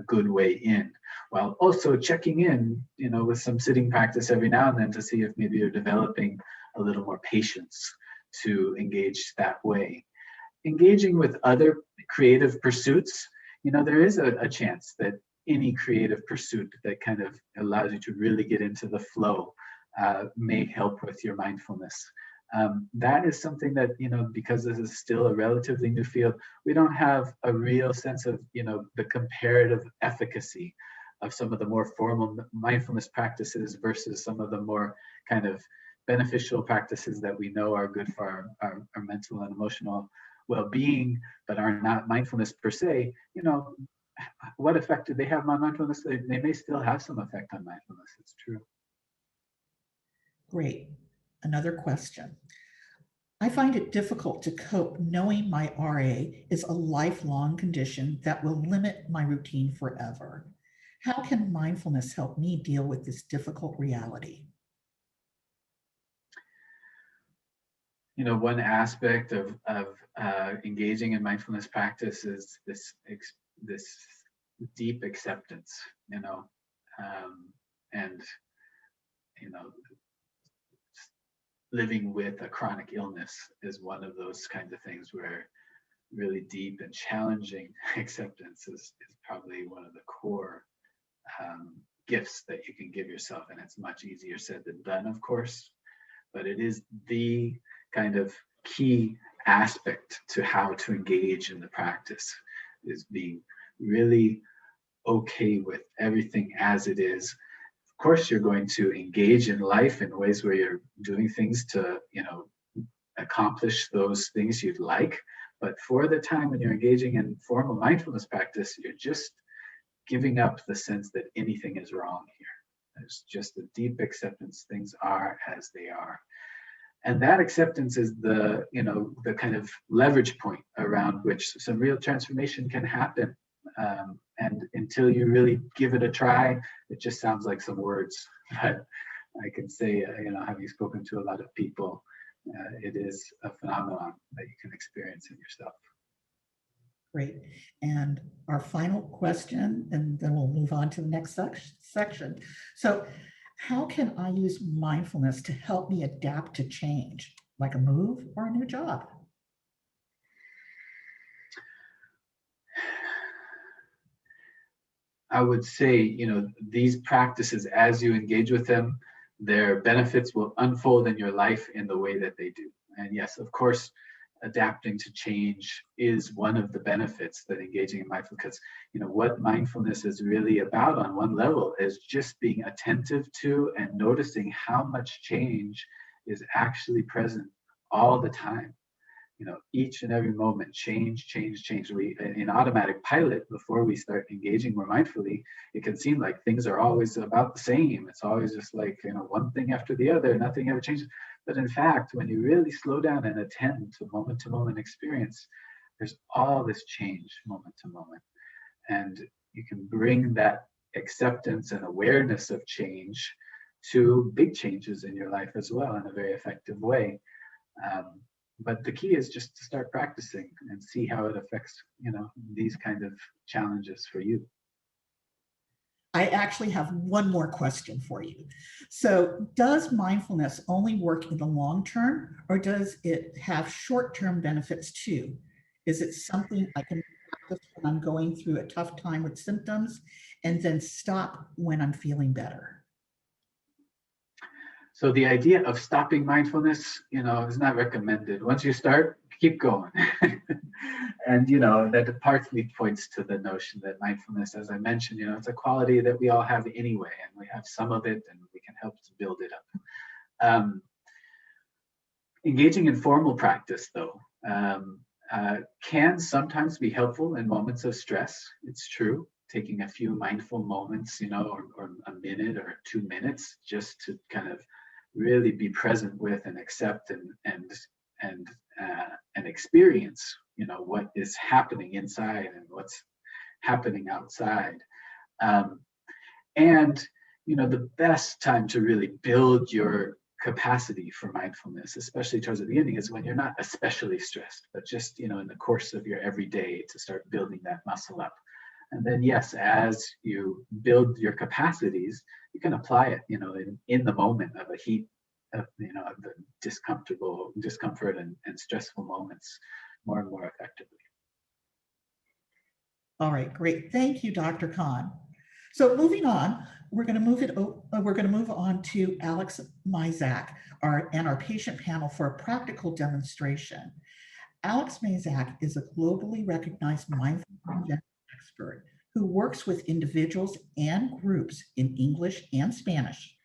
good way in, while also checking in, you know, with some sitting practice every now and then to see if maybe you're developing a little more patience to engage that way. Engaging with other creative pursuits, you know, there is a chance that any creative pursuit that kind of allows you to really get into the flow may help with your mindfulness. That is something that, you know, because this is still a relatively new field, we don't have a real sense of, you know, the comparative efficacy of some of the more formal mindfulness practices versus some of the more kind of beneficial practices that we know are good for our mental and emotional well-being, but are not mindfulness per se. You know, what effect do they have on mindfulness? They may still have some effect on mindfulness. It's true. Great. Another question. I find it difficult to cope knowing my RA is a lifelong condition that will limit my routine forever. How can mindfulness help me deal with this difficult reality? You know, one aspect of engaging in mindfulness practice is this deep acceptance, you know, and, you know, living with a chronic illness is one of those kinds of things where really deep and challenging acceptance is probably one of the core gifts that you can give yourself. And it's much easier said than done, of course, but it is the kind of key aspect to how to engage in the practice, is being really okay with everything as it is. Of course, you're going to engage in life in ways where you're doing things to, you know, accomplish those things you'd like. But for the time when you're engaging in formal mindfulness practice, you're just giving up the sense that anything is wrong here. There's just a deep acceptance. Things are as they are. And that acceptance is the, you know, the kind of leverage point around which some real transformation can happen. And until you really give it a try, it just sounds like some words. But I can say, you know, having spoken to a lot of people, it is a phenomenon that you can experience in yourself. Great. And our final question, and then we'll move on to the next section. So, how can I use mindfulness to help me adapt to change, like a move or a new job? I would say, you know, these practices, as you engage with them, their benefits will unfold in your life in the way that they do. And yes, of course, adapting to change is one of the benefits that engaging in mindfulness, because, you know, what mindfulness is really about on one level is just being attentive to and noticing how much change is actually present all the time. You know, each and every moment, change. We, in automatic pilot, before we start engaging more mindfully, it can seem like things are always about the same. It's always just like, you know, one thing after the other, nothing ever changes. But in fact, when you really slow down and attend to moment experience, there's all this change moment to moment. And you can bring that acceptance and awareness of change to big changes in your life as well in a very effective way. But the key is just to start practicing and see how it affects, you know, these kind of challenges for you. I actually have one more question for you. So, does mindfulness only work in the long term, or does it have short-term benefits too? Is it something I can practice when I'm going through a tough time with symptoms and then stop when I'm feeling better? So the idea of stopping mindfulness, is not recommended. Once you start, keep going. And, that partly points to the notion that mindfulness, as I mentioned, it's a quality that we all have anyway, and we have some of it, and we can help to build it up. Engaging in formal practice, though, can sometimes be helpful in moments of stress. It's true. Taking a few mindful moments, or a minute or 2 minutes, just to kind of really be present with and accept and experience, what is happening inside and what's happening outside. And the best time to really build your capacity for mindfulness, especially towards the beginning, is when you're not especially stressed, but just in the course of your everyday, to start building that muscle up. And then, yes, as you build your capacities, you can apply it, in the moment of a heat of, of the discomfort and stressful moments more and more effectively. All right, great. Thank you, Dr. Khan. So moving on, we're going to move on to Alex Mizak, our patient panel for a practical demonstration. Alex Mizak is a globally recognized mindfulness expert who works with individuals and groups in English and Spanish.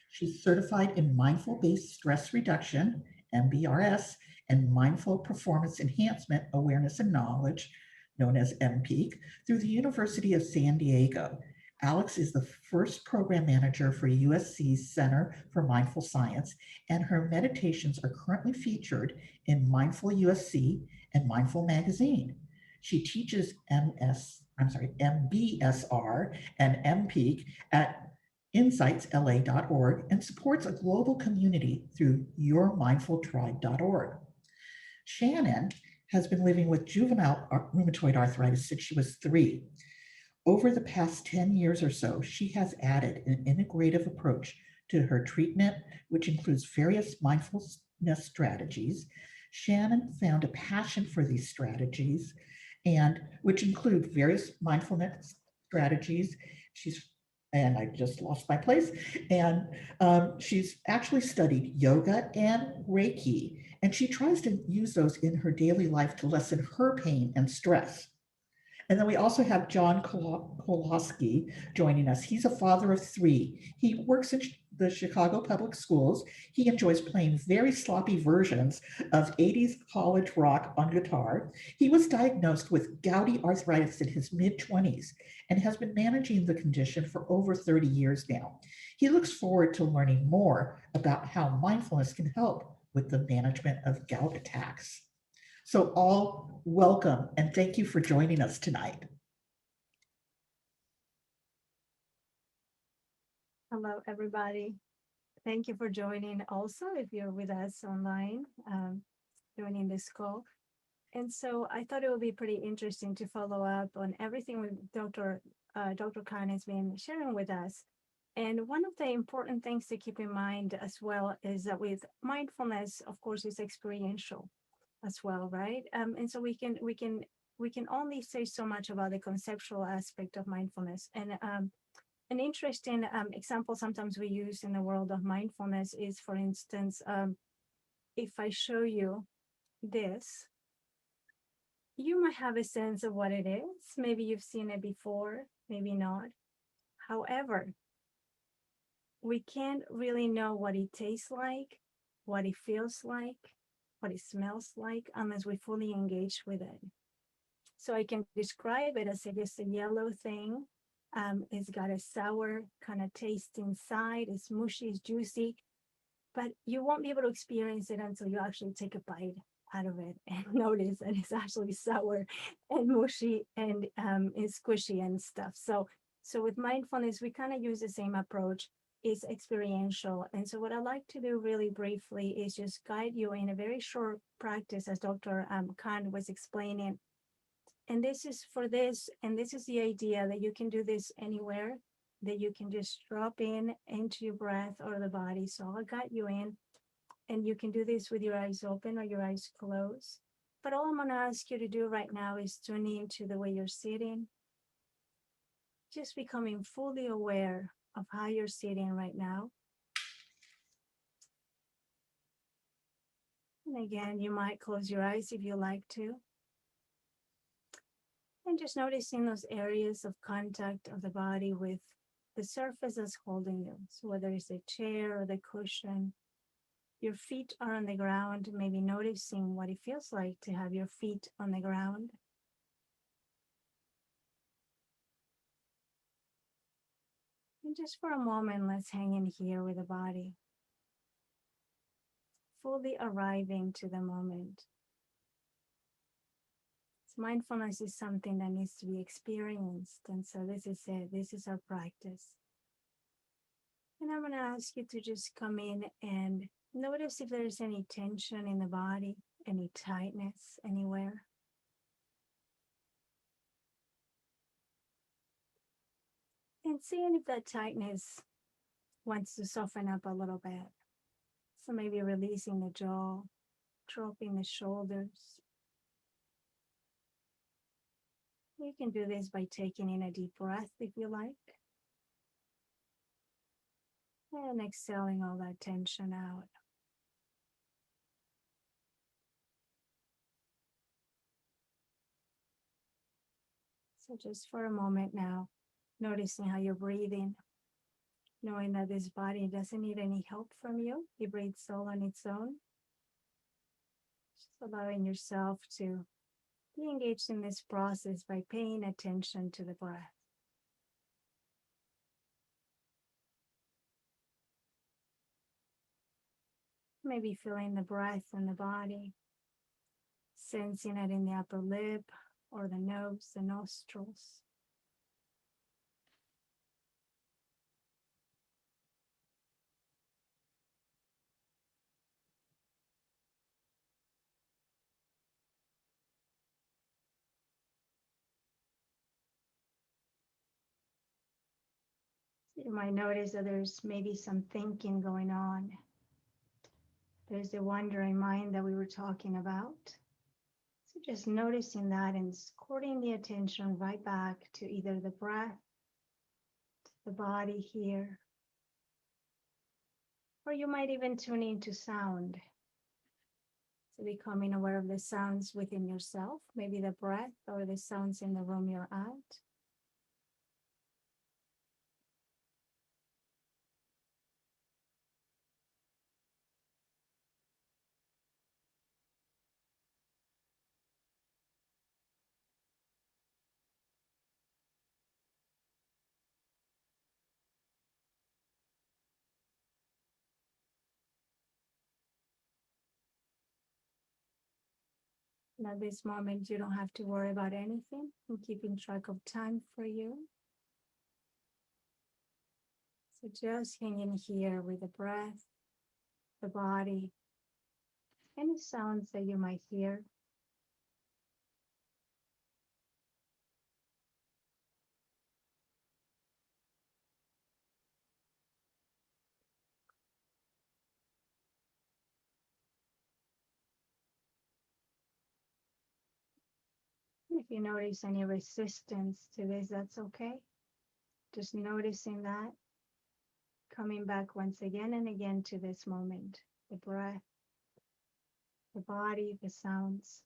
She's certified in mindful-based stress reduction, MBRS, and mindful performance enhancement awareness and knowledge, known as MPEAK, through the University of San Diego. Alex is the first program manager for USC's Center for Mindful Science, and her meditations are currently featured in Mindful USC and Mindful Magazine. She teaches MBSR and MPEAK at insightsla.org and supports a global community through yourmindfultribe.org. Shannon has been living with juvenile rheumatoid arthritis since she was 3. Over the past 10 years or so, she has added an integrative approach to her treatment, which includes various mindfulness strategies. Shannon found a passion for these strategies, and which include various mindfulness strategies. And I just lost my place. And she's actually studied yoga and Reiki, and she tries to use those in her daily life to lessen her pain and stress. And then we also have John Kowalski joining us. He's a father of 3. He works in the Chicago Public Schools. He enjoys playing very sloppy versions of 80s college rock on guitar. He was diagnosed with gouty arthritis in his mid-20s and has been managing the condition for over 30 years now. He looks forward to learning more about how mindfulness can help with the management of gout attacks. So all welcome and thank you for joining us tonight. Hello, everybody. Thank you for joining also if you're with us online, joining this call. And so I thought it would be pretty interesting to follow up on everything Dr. Khan has been sharing with us. And one of the important things to keep in mind as well is that with mindfulness, of course, is experiential as well, right? And so we can only say so much about the conceptual aspect of mindfulness. And an interesting example sometimes we use in the world of mindfulness is, for instance, if I show you this, you might have a sense of what it is. Maybe you've seen it before, maybe not. However, we can't really know what it tastes like, what it feels like, what it smells like, unless we fully engage with it. So I can describe it as just a yellow thing. It's got a sour kind of taste inside. It's mushy, it's juicy, but you won't be able to experience it until you actually take a bite out of it and notice that it's actually sour and mushy and it's squishy and stuff. So with mindfulness, we kind of use the same approach. It's experiential. And so what I like to do really briefly is just guide you in a very short practice, as Dr. Khan was explaining. And this is the idea that you can do this anywhere, that you can just drop into your breath or the body. So I'll guide you in, and you can do this with your eyes open or your eyes closed. But all I'm going to ask you to do right now is tune into the way you're sitting, just becoming fully aware of how you're sitting right now. And again, you might close your eyes if you like to. And just noticing those areas of contact of the body with the surface that's holding you. So whether it's a chair or the cushion, your feet are on the ground, maybe noticing what it feels like to have your feet on the ground. And just for a moment, let's hang in here with the body, fully arriving to the moment. So mindfulness is something that needs to be experienced. And so this is it. This is our practice. And I'm going to ask you to just come in and notice if there's any tension in the body, any tightness anywhere. And seeing if that tightness wants to soften up a little bit. So maybe releasing the jaw, dropping the shoulders. You can do this by taking in a deep breath if you like. And exhaling all that tension out. So just for a moment now, noticing how you're breathing, knowing that this body doesn't need any help from you. It breathes all on its own. Just allowing yourself to be engaged in this process by paying attention to the breath. Maybe feeling the breath in the body, sensing it in the upper lip or the nose, the nostrils. You might notice that there's maybe some thinking going on. There's the wandering mind that we were talking about. So just noticing that and escorting the attention right back to either the breath, the body here, or you might even tune into sound. So becoming aware of the sounds within yourself, maybe the breath or the sounds in the room you're at. And at this moment, you don't have to worry about anything. I'm keeping track of time for you. So just hanging here with the breath, the body, any sounds that you might hear. If you notice any resistance to this, that's okay. Just noticing that, coming back once again and again to this moment, the breath, the body, the sounds.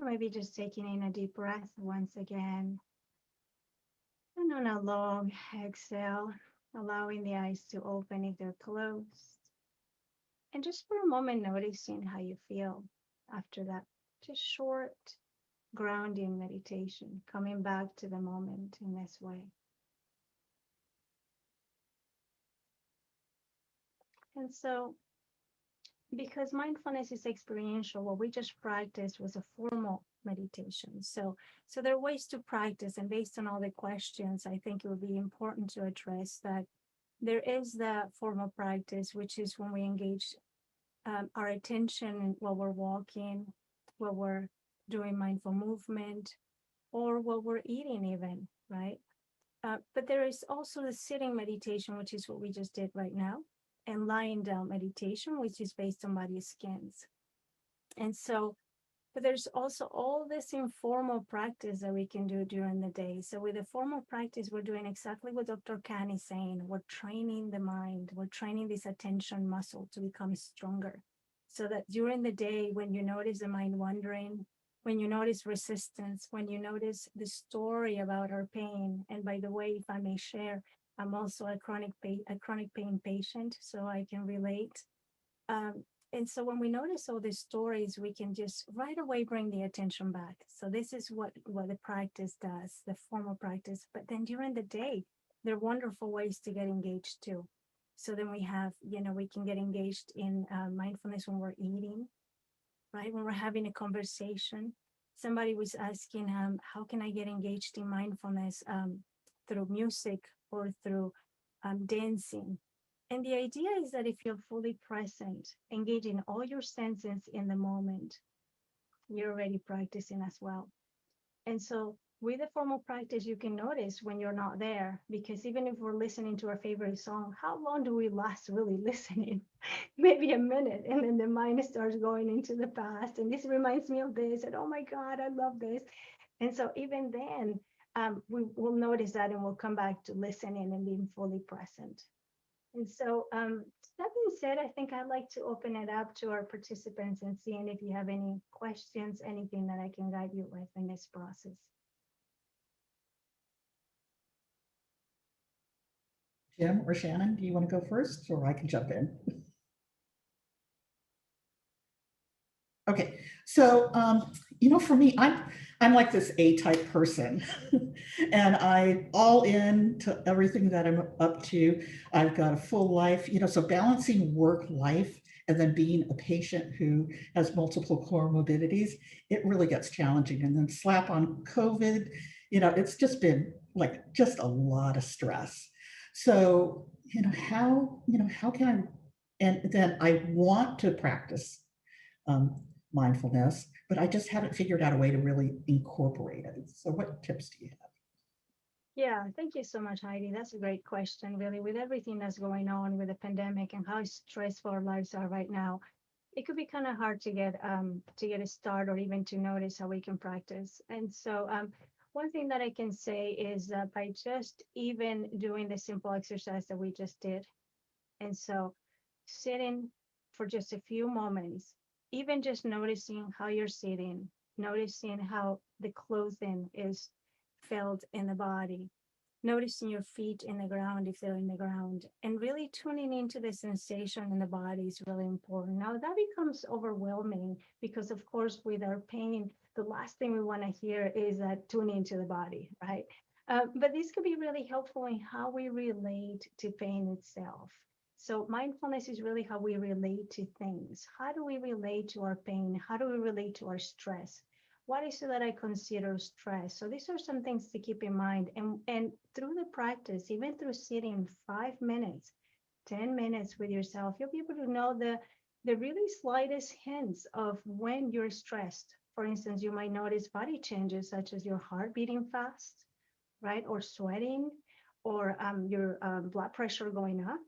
Or maybe just taking in a deep breath once again. And on a long exhale, allowing the eyes to open if they're closed. And just for a moment, noticing how you feel after that. Just short grounding meditation, coming back to the moment in this way. And so, because mindfulness is experiential, what we just practiced was a formal meditation. So there are ways to practice, and based on all the questions, I think it would be important to address that there is the formal practice, which is when we engage our attention while we're walking, while we're doing mindful movement, or while we're eating even, right? But there is also the sitting meditation, which is what we just did right now. and lying down meditation, which is based on body scans. And so, but there's also all this informal practice that we can do during the day. So with the formal practice, we're doing exactly what Dr. Khan is saying. We're training the mind. We're training this attention muscle to become stronger. So that during the day, when you notice the mind wandering, when you notice resistance, when you notice the story about our pain, and by the way, if I may share, I'm also a chronic pain patient, so I can relate. And so when we notice all these stories, we can just right away bring the attention back. So this is what the practice does, the formal practice. But then during the day, there are wonderful ways to get engaged too. So then we have, we can get engaged in mindfulness when we're eating, right? When we're having a conversation. Somebody was asking, how can I get engaged in mindfulness through music or through dancing? And the idea is that if you're fully present, engaging all your senses in the moment, you're already practicing as well. And so with the formal practice, you can notice when you're not there, because even if we're listening to our favorite song, how long do we last really listening? Maybe a minute, and then the mind starts going into the past. And this reminds me of this, and oh my God, I love this. And so even then, we will notice that and we'll come back to listening and being fully present. And so that being said, I think I'd like to open it up to our participants and seeing if you have any questions, anything that I can guide you with in this process. Jim or Shannon, do you want to go first, or I can jump in? Okay, so for me, I'm like this A-type person, and I all in to everything that I'm up to. I've got a full life, so balancing work life and then being a patient who has multiple comorbidities, it really gets challenging. And then slap on COVID, it's just been like just a lot of stress. So, how can I, and then I want to practice mindfulness, but I just haven't figured out a way to really incorporate it. So what tips do you have? Yeah, thank you so much, Heidi. That's a great question, really. With everything that's going on with the pandemic and how stressful our lives are right now, it could be kind of hard to get a start or even to notice how we can practice. And so one thing that I can say is that by just even doing the simple exercise that we just did, and so sitting for just a few moments, even just noticing how you're sitting, noticing how the clothing is felt in the body, noticing your feet in the ground if they're in the ground, and really tuning into the sensation in the body is really important. Now that becomes overwhelming because, of course, with our pain, the last thing we want to hear is that tune into the body, right? But this could be really helpful in how we relate to pain itself. So mindfulness is really how we relate to things. How do we relate to our pain? How do we relate to our stress? What is it that I consider stress? So these are some things to keep in mind. And through the practice, even through sitting 5 minutes, 10 minutes with yourself, you'll be able to know the really slightest hints of when you're stressed. For instance, you might notice body changes such as your heart beating fast, right? Or sweating, or your blood pressure going up.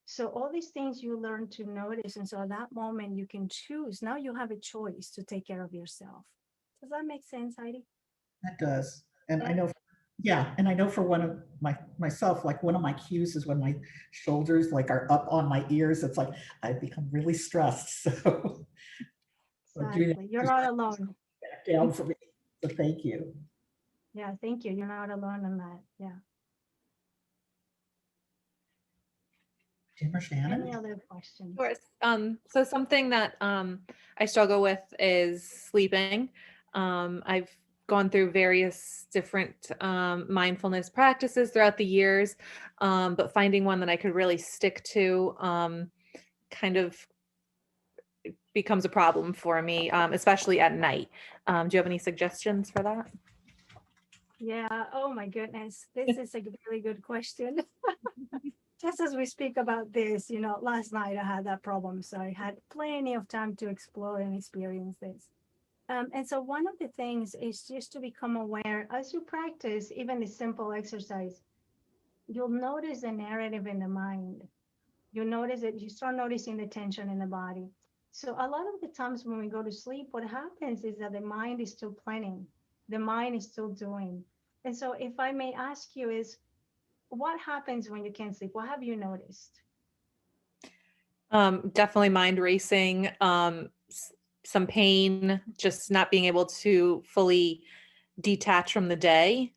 So all these things you learn to notice. And so at that moment you can choose. Now you have a choice to take care of yourself. Does that make sense, Heidi? That does. And Yeah. I know, yeah, and I know for one of myself, like one of my cues is when my shoulders like are up on my ears, it's like I become really stressed. So Exactly. You're not alone. back down for me. So thank you. Yeah, thank you. You're not alone in that. Yeah. Jim or Shannon? Any other questions? Of course. So something that I struggle with is sleeping. I've gone through various different mindfulness practices throughout the years, but finding one that I could really stick to kind of becomes a problem for me, especially at night. Do you have any suggestions for that? Yeah. Oh my goodness. This is a really good question. Just as we speak about this, last night I had that problem. So I had plenty of time to explore and experience this. And so one of the things is just to become aware as you practice, even the simple exercise, you'll notice the narrative in the mind. You notice it, you start noticing the tension in the body. So a lot of the times when we go to sleep, what happens is that the mind is still planning, the mind is still doing. And so if I may ask you is, what happens when you can't sleep? What have you noticed? Definitely mind racing, some pain, just not being able to fully detach from the day.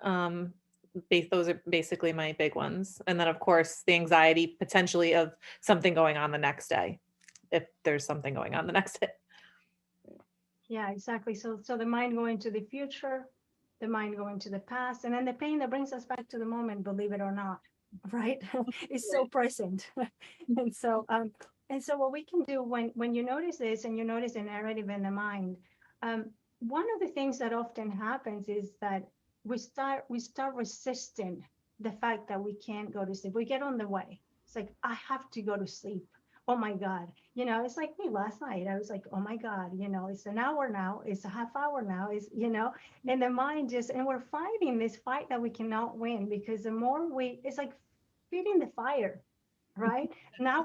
Those are basically my big ones. And then, of course, the anxiety potentially of something going on the next day, if there's something going on the next day. Yeah, exactly. So the mind going to the future, the mind going to the past, and then the pain that brings us back to the moment, believe it or not, right? Is so present. And so what we can do when you notice this and you notice a narrative in the mind, one of the things that often happens is that we start resisting the fact that we can't go to sleep. We get on the way. It's like, I have to go to sleep. Oh my God. It's like me last night. I was like, oh my God, it's an hour now, it's a half hour now, and the mind and we're fighting this fight that we cannot win, because the more it's like feeding the fire, right? Now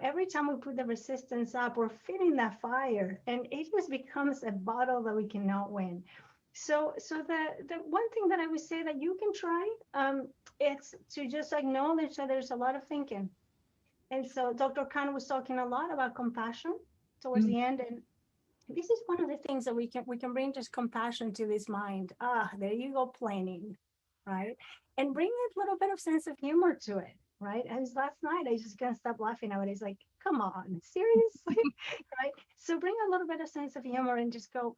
every time we put the resistance up, we're feeding that fire, and it just becomes a battle that we cannot win. So the one thing that I would say that you can try, it's to just acknowledge that there's a lot of thinking. And so Dr. Khan was talking a lot about compassion towards the end. And this is one of the things that we can bring just compassion to this mind. There you go, planning, right? And bring a little bit of sense of humor to it, right? And last night I just can't stop laughing at it. It's like, come on, seriously, right? So bring a little bit of sense of humor and just go,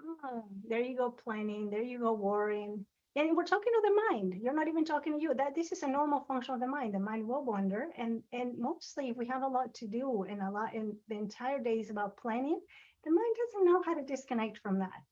there you go, planning, there you go, worrying. And we're talking to the mind. You're not even talking to you. That this is a normal function of the mind. The mind will wander, and mostly if we have a lot to do and the entire day is about planning, the mind doesn't know how to disconnect from that.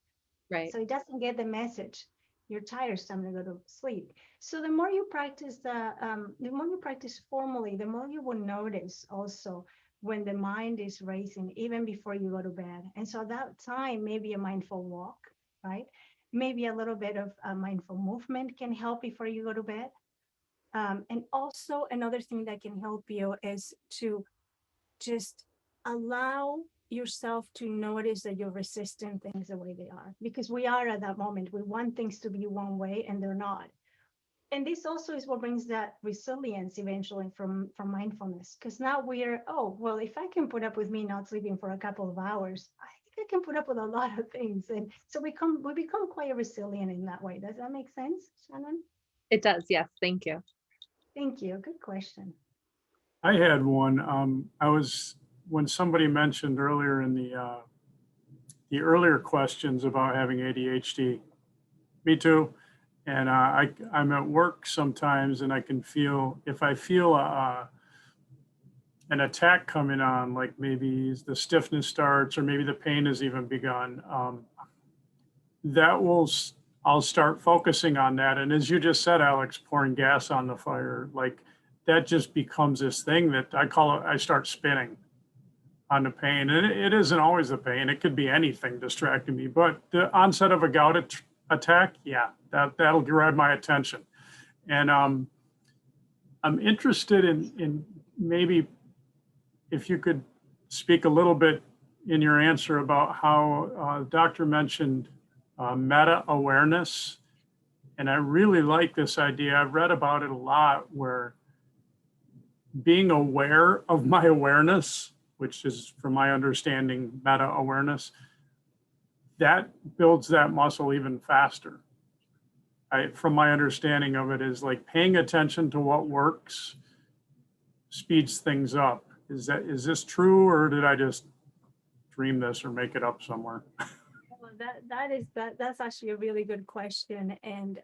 Right. So it doesn't get the message. You're tired, it's time to go to sleep. So the more you practice the more you practice formally, the more you will notice also when the mind is racing, even before you go to bed. And so at that time, maybe a mindful walk, right? Maybe a little bit of a mindful movement can help before you go to bed. And also another thing that can help you is to just allow yourself to notice that you're resisting things the way they are, because we are at that moment. We want things to be one way and they're not. And this also is what brings that resilience eventually from mindfulness, because now we're, oh well, if I can put up with me not sleeping for a couple of hours, I think I can put up with a lot of things. And so we become quite resilient in that way. Does that make sense, Shannon? It does. Yes. Thank you. Thank you. Good question. I had one. When somebody mentioned earlier in the earlier questions about having ADHD, me too. And I'm at work sometimes, and I can feel, if I feel an attack coming on, like maybe the stiffness starts, or maybe the pain has even begun, I'll start focusing on that. And as you just said, Alex, pouring gas on the fire, like that just becomes this thing that I start spinning on the pain. And it isn't always the pain. It could be anything distracting me. But the onset of a gout attack, yeah, that'll grab my attention. And I'm interested in maybe if you could speak a little bit in your answer about how doctor mentioned meta-awareness. And I really like this idea. I've read about it a lot, where being aware of my awareness, which is, from my understanding, meta-awareness, that builds that muscle even faster. From my understanding of it, is like paying attention to what works speeds things up. Is this true, or did I just dream this or make it up somewhere? Well, that's actually a really good question. And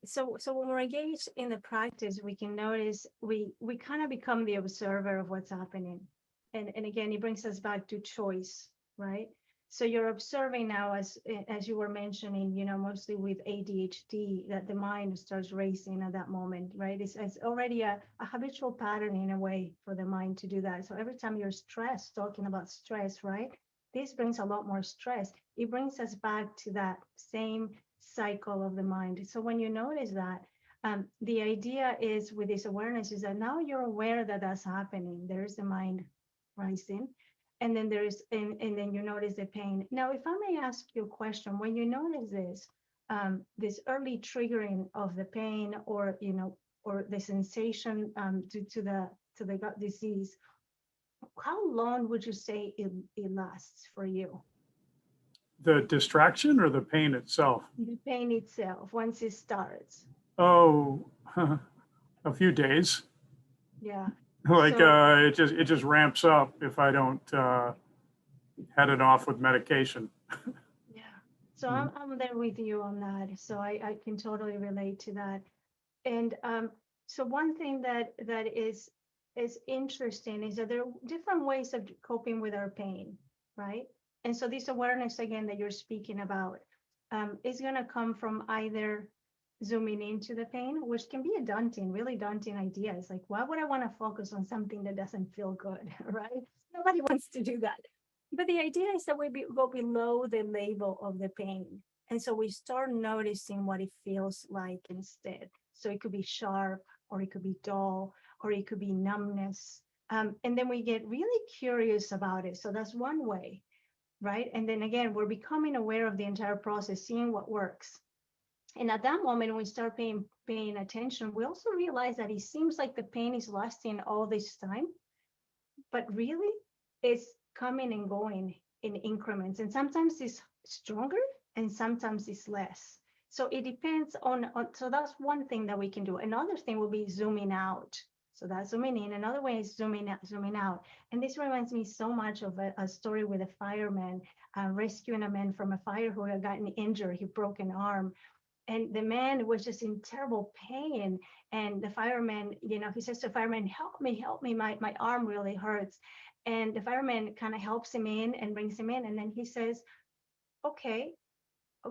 so when we're engaged in the practice, we can notice we kind of become the observer of what's happening. And again, it brings us back to choice, right? So you're observing now, as you were mentioning, mostly with ADHD, that the mind starts racing at that moment, right? It's already a habitual pattern in a way for the mind to do that. So every time you're stressed, talking about stress, right? This brings a lot more stress. It brings us back to that same cycle of the mind. So when you notice that, The idea is with this awareness is that now you're aware that that's happening. There's the mind rising, and then and then you notice the pain. Now, if I may ask you a question, when you notice this early triggering of the pain, or or the sensation due to the gut disease, how long would you say it lasts for you? The distraction or the pain itself? The pain itself, once it starts. Oh, a few days. Yeah. Like So- it just ramps up if I don't head it off with medication. Yeah. So I'm there with you on that. So I can totally relate to that. And so one thing that is interesting is that there are different ways of coping with our pain, right? And so this awareness again that you're speaking about is going to come from either zooming into the pain, which can be a really daunting idea. It's like, why would I want to focus on something that doesn't feel good, right? Nobody wants to do that. But the idea is that we go below the label of the pain. And so we start noticing what it feels like instead. So it could be sharp, or it could be dull, or it could be numbness. And then we get really curious about it. So that's one way, right? And then again, we're becoming aware of the entire process, seeing what works. And at that moment, when we start paying attention, we also realize that it seems like the pain is lasting all this time, but really it's coming and going in increments. And sometimes it's stronger and sometimes it's less. So it depends on so that's one thing that we can do. Another thing will be zooming out. So that's zooming in. Another way is zooming out. And this reminds me so much of a story with a fireman rescuing a man from a fire who had gotten injured. He broke an arm. And the man was just in terrible pain. And the fireman, he says to the fireman, help me, my arm really hurts. And the fireman kind of helps him in and brings him in. And then he says, okay,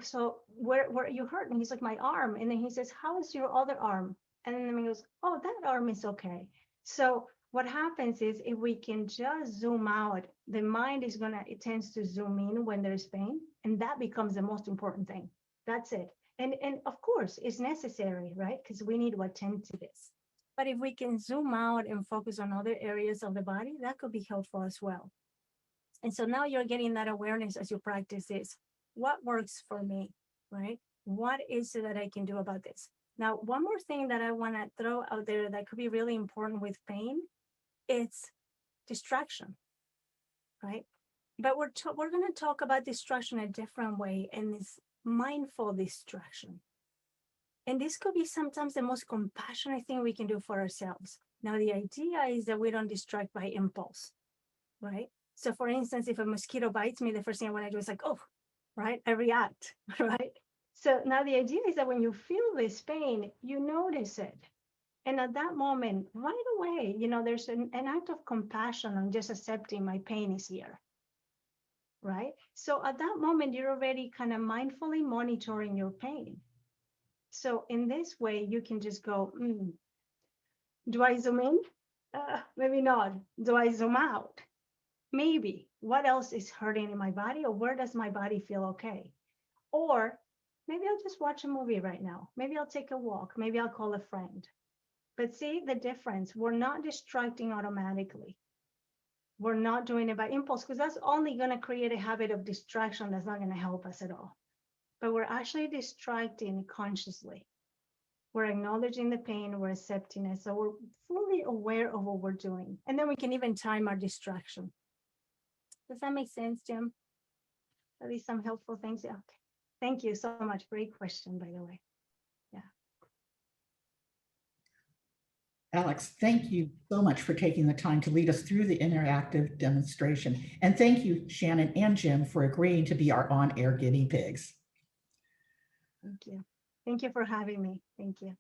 so where are you hurt? And he's like, my arm. And then he says, how is your other arm? And then he goes, oh, that arm is okay. So what happens is if we can just zoom out, the mind it tends to zoom in when there's pain. And that becomes the most important thing. That's it. And of course, it's necessary, right? Because we need to attend to this. But if we can zoom out and focus on other areas of the body, that could be helpful as well. And so now you're getting that awareness as you practice this. What works for me, right? What is it that I can do about this? Now, one more thing that I want to throw out there that could be really important with pain, it's distraction, right? But we're going to talk about distraction a different way, and it's mindful distraction. And this could be sometimes the most compassionate thing we can do for ourselves. Now, the idea is that we don't distract by impulse, right? So for instance, if a mosquito bites me, the first thing I want to do is like, oh, right? I react, right? So now the idea is that when you feel this pain, you notice it. And at that moment, right away, there's an act of compassion on just accepting my pain is here, right? So at that moment, you're already kind of mindfully monitoring your pain. So in this way, you can just go, do I zoom in? Maybe not. Do I zoom out? Maybe. What else is hurting in my body, or where does my body feel okay? Or maybe I'll just watch a movie right now. Maybe I'll take a walk. Maybe I'll call a friend. But see the difference? We're not distracting automatically. We're not doing it by impulse, because that's only going to create a habit of distraction that's not going to help us at all. But we're actually distracting consciously. We're acknowledging the pain, we're accepting it. So we're fully aware of what we're doing. And then we can even time our distraction. Does that make sense, Jim? At least some helpful things? Yeah. Okay. Thank you so much. Great question, by the way. Yeah. Alex, thank you so much for taking the time to lead us through the interactive demonstration. And thank you, Shannon and Jim, for agreeing to be our on-air guinea pigs. Thank you. Thank you for having me. Thank you.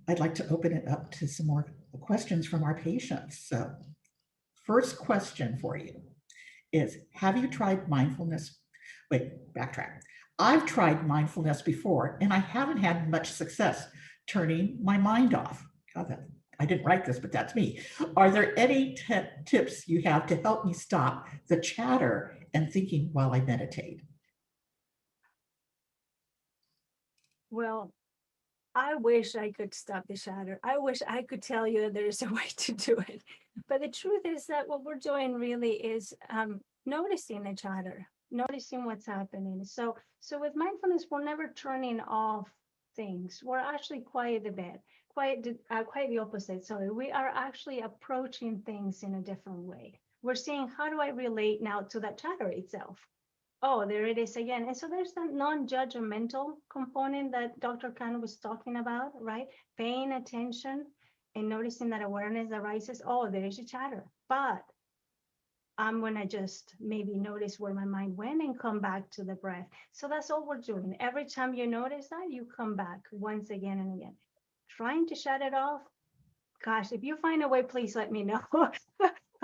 I'd like to open it up to some more questions from our patients. So first question for you is, have you tried mindfulness? Wait, backtrack. I've tried mindfulness before, and I haven't had much success turning my mind off. I didn't write this, but that's me. Are there any tips you have to help me stop the chatter and thinking while I meditate? Well, I wish I could stop the chatter. I wish I could tell you that there is a way to do it. But the truth is that what we're doing really is noticing the chatter, noticing what's happening. So with mindfulness, we're never turning off things. We're actually quiet a bit, quite the opposite. Sorry, we are actually approaching things in a different way. We're saying, how do I relate now to that chatter itself? Oh, there it is again. And so there's that non-judgmental component that Dr. Khan was talking about, right? Paying attention and noticing that awareness arises. Oh, there is a chatter, but I'm going to just maybe notice where my mind went and come back to the breath. So that's all we're doing. Every time you notice that, you come back once again and again. Trying to shut it off. Gosh, if you find a way, please let me know.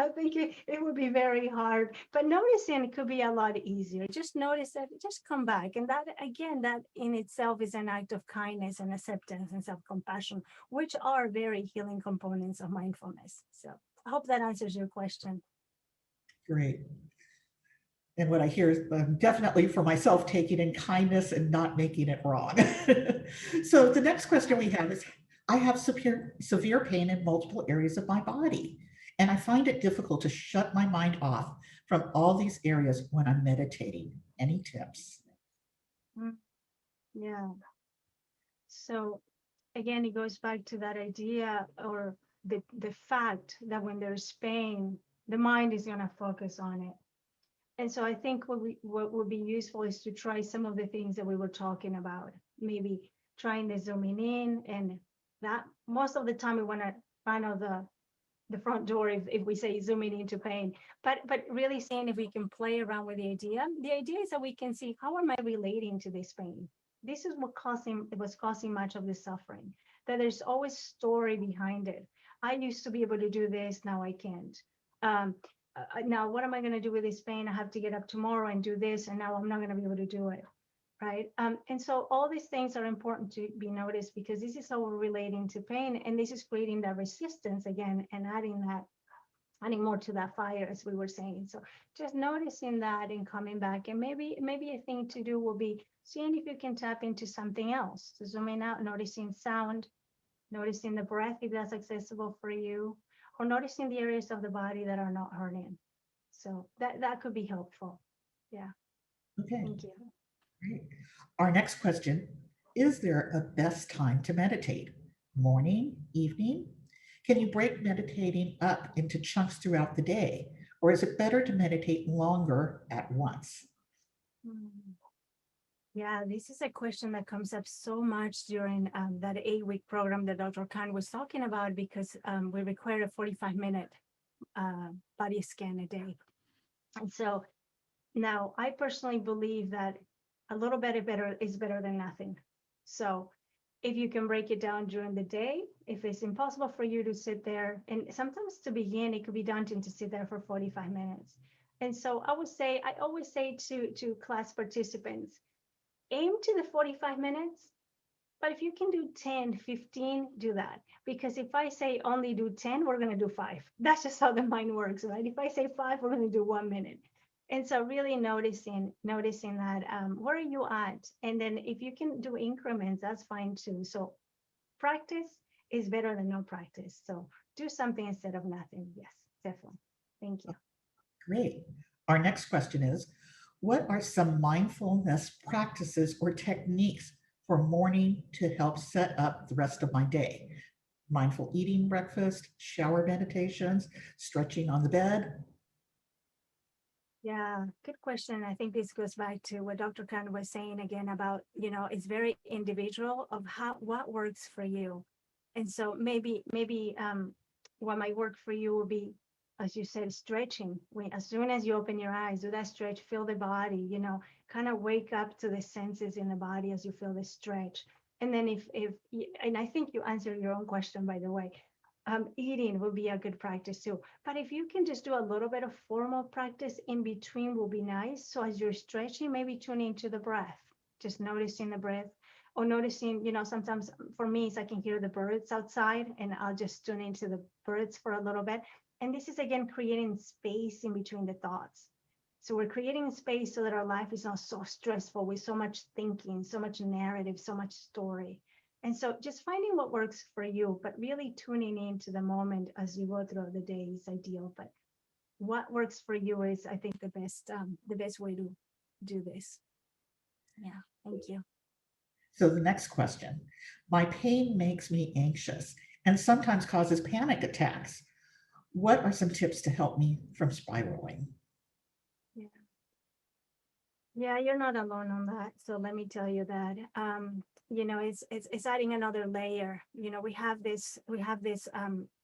I think it would be very hard, but noticing could be a lot easier. Just notice that, just come back. And that, again, that in itself is an act of kindness and acceptance and self-compassion, which are very healing components of mindfulness. So I hope that answers your question. Great. And what I hear is definitely for myself, taking in kindness and not making it wrong. So the next question we have is, I have severe pain in multiple areas of my body, and I find it difficult to shut my mind off from all these areas when I'm meditating. Any tips? Yeah. So again, it goes back to that idea or the fact that when there's pain, the mind is going to focus on it. And so I think what would be useful is to try some of the things that we were talking about. Maybe trying the zooming in, and that most of the time we want to find out the front door if we say zooming into pain, but really seeing if we can play around with the idea. The idea is that we can see, how am I relating to this pain? This is what was causing much of the suffering, that there's always story behind it. I used to be able to do this, now I can't. Now what am I going to do with this pain? I have to get up tomorrow and do this, and now I'm not going to be able to do it, right? And so all these things are important to be noticed, because this is how we're relating to pain, and this is creating that resistance again, and adding more to that fire, as we were saying. So just noticing that and coming back, and maybe a thing to do will be seeing if you can tap into something else. So zooming out, noticing sound, noticing the breath if that's accessible for you, or noticing the areas of the body that are not hurting. So that could be helpful. Yeah. Okay. Thank you. Great. Our next question, is there a best time to meditate? Morning, evening? Can you break meditating up into chunks throughout the day? Or is it better to meditate longer at once? Yeah, this is a question that comes up so much during that 8-week program that Dr. Khan was talking about, because we require a 45-minute body scan a day. And so now I personally believe that a little bit is better than nothing. So if you can break it down during the day, if it's impossible for you to sit there, and sometimes to begin, it could be daunting to sit there for 45 minutes. And so I always say to class participants, aim to the 45 minutes, but if you can do 10, 15, do that. Because if I say only do 10, we're going to do 5. That's just how the mind works, right? If I say 5, we're going to do 1 minute. And so really noticing that, where are you at? And then if you can do increments, that's fine too. So practice is better than no practice. So do something instead of nothing. Yes, definitely. Thank you. Great. Our next question is, what are some mindfulness practices or techniques for morning to help set up the rest of my day? Mindful eating breakfast, shower meditations, stretching on the bed? Yeah, good question. I think this goes back to what Dr. Khan was saying again about, it's very individual of what works for you. And so maybe what might work for you will be, as you said, stretching. As soon as you open your eyes, do that stretch, feel the body, kind of wake up to the senses in the body as you feel the stretch. And then and I think you answered your own question, by the way. Eating would be a good practice too. But if you can just do a little bit of formal practice in between will be nice. So as you're stretching, maybe tune into the breath, just noticing the breath, or noticing, sometimes for me, I can hear the birds outside, and I'll just tune into the birds for a little bit. And this is, again, creating space in between the thoughts. So we're creating space so that our life is not so stressful with so much thinking, so much narrative, so much story. And so just finding what works for you, but really tuning into the moment as you go through the day is ideal. But what works for you is, I think, the best way to do this. Yeah, thank you. So the next question, my pain makes me anxious and sometimes causes panic attacks. What are some tips to help me from spiraling? Yeah, you're not alone on that. So let me tell you that. It's adding another layer. We have this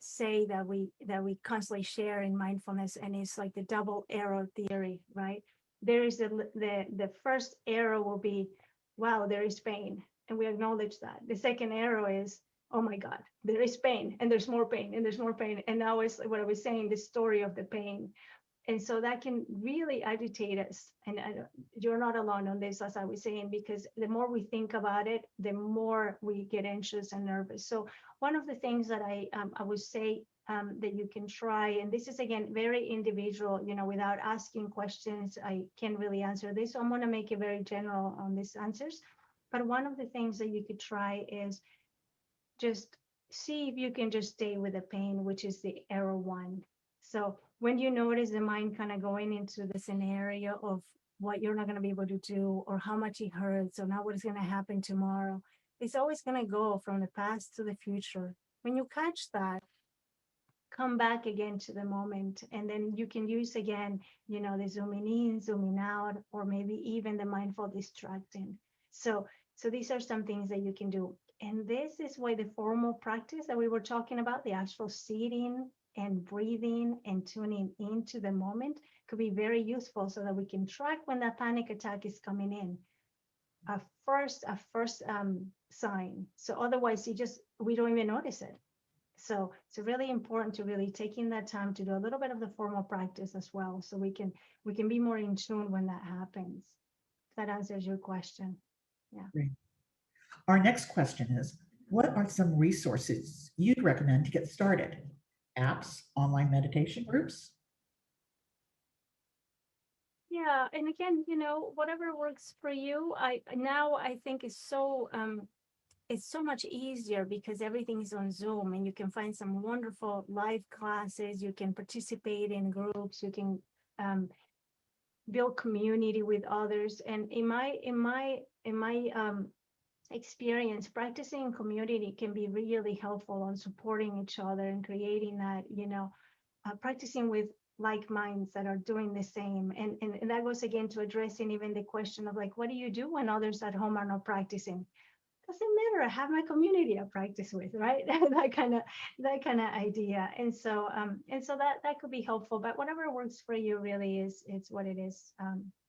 say that we constantly share in mindfulness, and it's like the double arrow theory, right? There is the first arrow will be, wow, there is pain, and we acknowledge that. The second arrow is, oh my God, there is pain, and there's more pain, and there's more pain, and now it's what I was saying, the story of the pain. And so that can really agitate us. And you're not alone on this, as I was saying, because the more we think about it, the more we get anxious and nervous. So one of the things that I would say that you can try, and this is, again, very individual, without asking questions, I can't really answer this. So I'm going to make it very general on these answers. But one of the things that you could try is just see if you can just stay with the pain, which is the arrow one. So when you notice the mind kind of going into the scenario of what you're not going to be able to do, or how much it hurts, or now what is going to happen tomorrow, it's always going to go from the past to the future. When you catch that, come back again to the moment, and then you can use again, the zooming in, zooming out, or maybe even the mindful distracting. So these are some things that you can do. And this is why the formal practice that we were talking about, the actual sitting and breathing and tuning into the moment, could be very useful, so that we can track when that panic attack is coming in. A first sign. So otherwise we don't even notice it. So it's really important to really taking that time to do a little bit of the formal practice as well, so we can be more in tune when that happens. That answers your question. Yeah. Great. Our next question is, what are some resources you'd recommend to get started? Apps, online meditation groups? Yeah, and again, whatever works for you. I think it's so much easier because everything is on Zoom, and you can find some wonderful live classes. You can participate in groups. You can build community with others. And in my experience, practicing in community can be really helpful on supporting each other and creating that, practicing with like minds that are doing the same. And that goes again to addressing even the question of, like, what do you do when others at home are not practicing? Doesn't matter. I have my community I practice with, right? that kind of idea. And so that could be helpful. But whatever works for you really it's what it is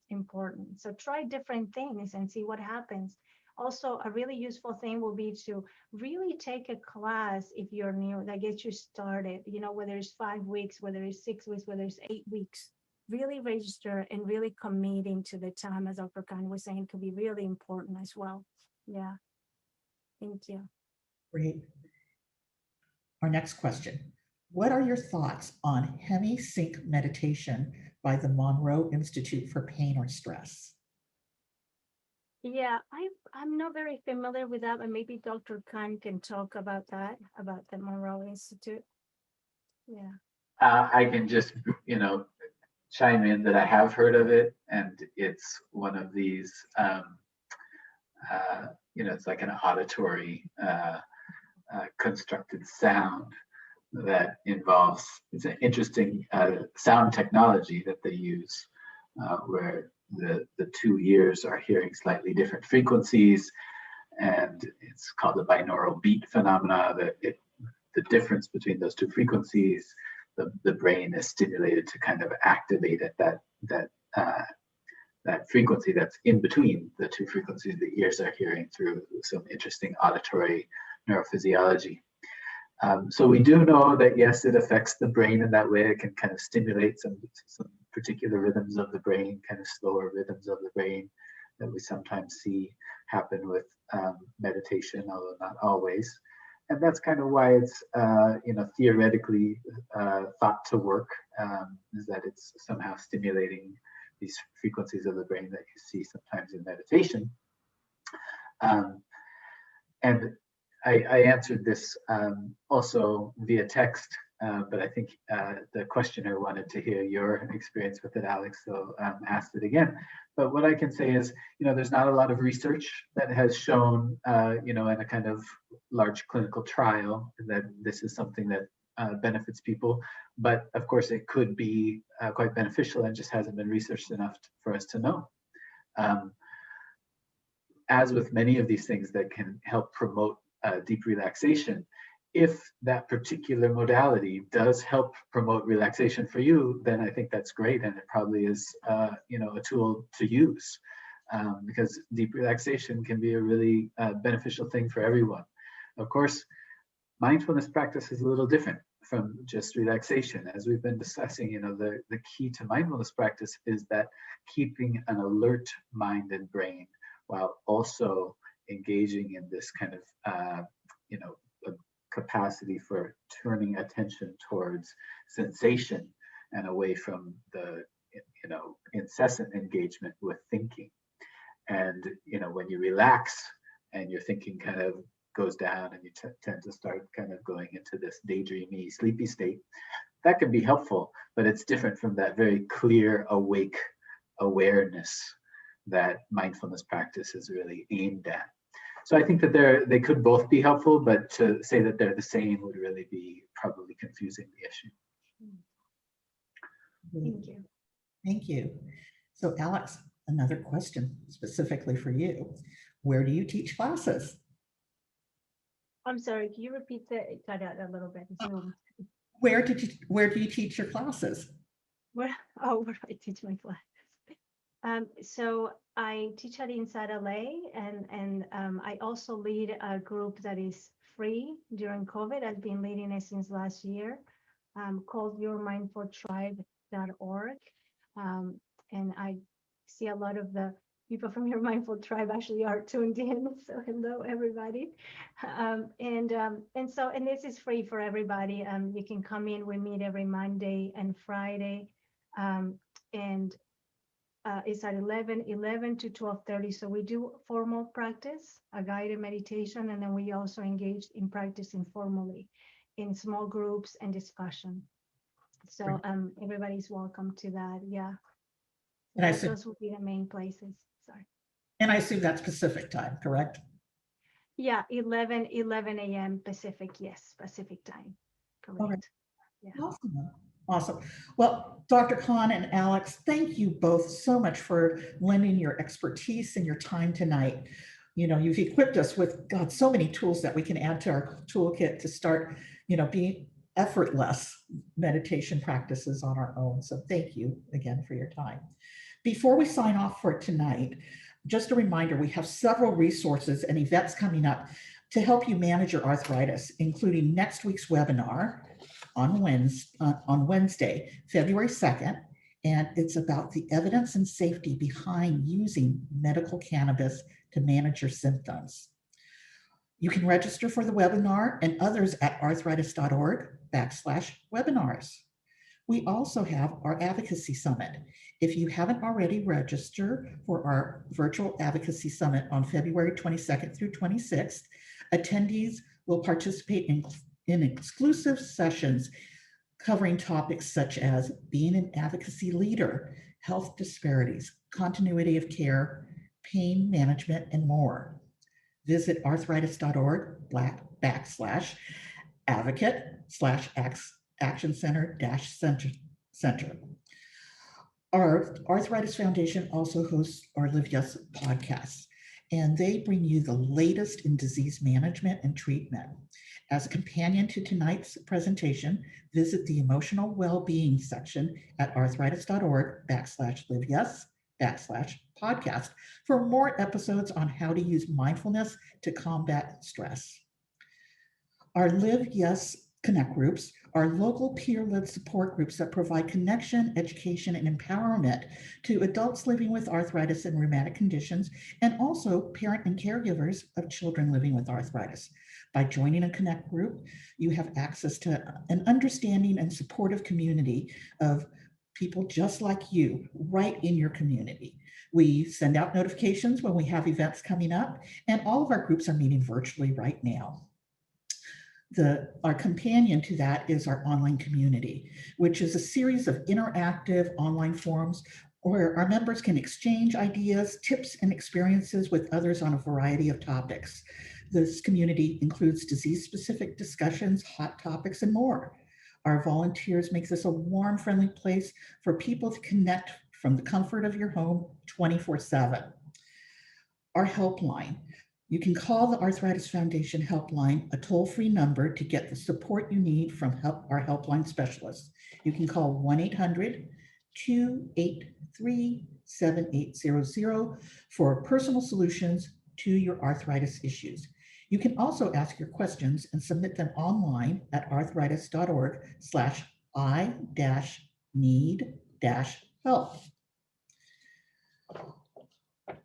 important. So try different things and see what happens. Also, a really useful thing will be to really take a class if you're new that gets you started. Whether it's 5 weeks, whether it's 6 weeks, whether it's 8 weeks. Really register and really committing to the time, as Dr. Khan was saying, could be really important as well. Yeah. Thank you. Great. Our next question. What are your thoughts on hemi-sync meditation by the Monroe Institute for Pain or Stress? Yeah, I'm not very familiar with that, but maybe Dr. Khan can talk about that, about the Monroe Institute. Yeah. I can just, chime in that I have heard of it, and it's one of these, it's like an auditory constructed sound that involves, it's an interesting sound technology that they use, where the two ears are hearing slightly different frequencies, and it's called the binaural beat phenomena. The difference between those two frequencies, the brain is stimulated to kind of activate at that frequency that's in between the two frequencies the ears are hearing, through some interesting auditory neurophysiology. So we do know that, yes, it affects the brain in that way. It can kind of stimulate some particular rhythms of the brain, kind of slower rhythms of the brain that we sometimes see happen with meditation, although not always. And that's kind of why it's, theoretically thought to work, is that it's somehow stimulating these frequencies of the brain that you see sometimes in meditation. And I answered this also via text, but I think the questioner wanted to hear your experience with it, Alex, so asked it again. But what I can say is, there's not a lot of research that has shown, in a kind of large clinical trial that this is something that benefits people. But of course, it could be quite beneficial and just hasn't been researched enough for us to know. As with many of these things that can help promote deep relaxation, if that particular modality does help promote relaxation for you, then I think that's great, and it probably is, a tool to use, because deep relaxation can be a really beneficial thing for everyone. Of course, mindfulness practice is a little different from just relaxation. As we've been discussing, the key to mindfulness practice is that keeping an alert mind and brain while also engaging in this kind of, a capacity for turning attention towards sensation and away from the, incessant engagement with thinking. And, when you relax and your thinking kind of goes down and you tend to start kind of going into this daydreamy, sleepy state, that can be helpful, but it's different from that very clear, awake awareness that mindfulness practice is really aimed at. So I think that they could both be helpful, but to say that they're the same would really be probably confusing the issue. Thank you. Thank you. So Alex, another question specifically for you. Where do you teach classes? I'm sorry, can you repeat that? It cut out a little bit. Zoom. Where do you teach your classes? Where do I teach my class? So I teach at Inside LA, and I also lead a group that is free during COVID. I've been leading it since last year, called yourmindfultribe.org. And I see a lot of the people from Your Mindful Tribe actually are tuned in. So hello, everybody. And this is free for everybody. You can come in. We meet every Monday and Friday. It's at 11 to 12:30. So we do formal practice, a guided meditation, and then we also engage in practice informally in small groups and discussion. So everybody's welcome to that. Yeah. And Those would be the main places. Sorry. And I assume that's Pacific time, correct? Yeah, 11 a.m. Pacific. Yes, Pacific time. Correct. Okay. Yeah. Awesome. Well, Dr. Khan and Alex, thank you both so much for lending your expertise and your time tonight. You've equipped us with, God, so many tools that we can add to our toolkit to start, being effortless meditation practices on our own. So thank you again for your time. Before we sign off for tonight, just a reminder, we have several resources and events coming up to help you manage your arthritis, including next week's webinar on Wednesday, February 2nd, and it's about the evidence and safety behind using medical cannabis to manage your symptoms. You can register for the webinar and others at arthritis.org/webinars. We also have our Advocacy Summit. If you haven't already registered for our virtual Advocacy Summit on February 22nd through 26th, attendees will participate in exclusive sessions covering topics such as being an advocacy leader, health disparities, continuity of care, pain management, and more. Visit arthritis.org/advocate/action center-center. Our Arthritis Foundation also hosts our Live Yes podcasts, and they bring you the latest in disease management and treatment. As a companion to tonight's presentation, visit the emotional well-being section at arthritis.org/liveyes/podcast for more episodes on how to use mindfulness to combat stress. Our Live Yes Connect groups are local peer-led support groups that provide connection, education, and empowerment to adults living with arthritis and rheumatic conditions, and also parent and caregivers of children living with arthritis. By joining a Connect group, you have access to an understanding and supportive community of people just like you right in your community. We send out notifications when we have events coming up, and all of our groups are meeting virtually right now. Our companion to that is our online community, which is a series of interactive online forums where our members can exchange ideas, tips, and experiences with others on a variety of topics. This community includes disease-specific discussions, hot topics, and more. Our volunteers make this a warm, friendly place for people to connect from the comfort of your home 24/7. Our helpline. You can call the Arthritis Foundation helpline, a toll-free number to get the support you need from our helpline specialists. You can call 1-800-283-7800 for personal solutions to your arthritis issues. You can also ask your questions and submit them online at arthritis.org/I-need-help.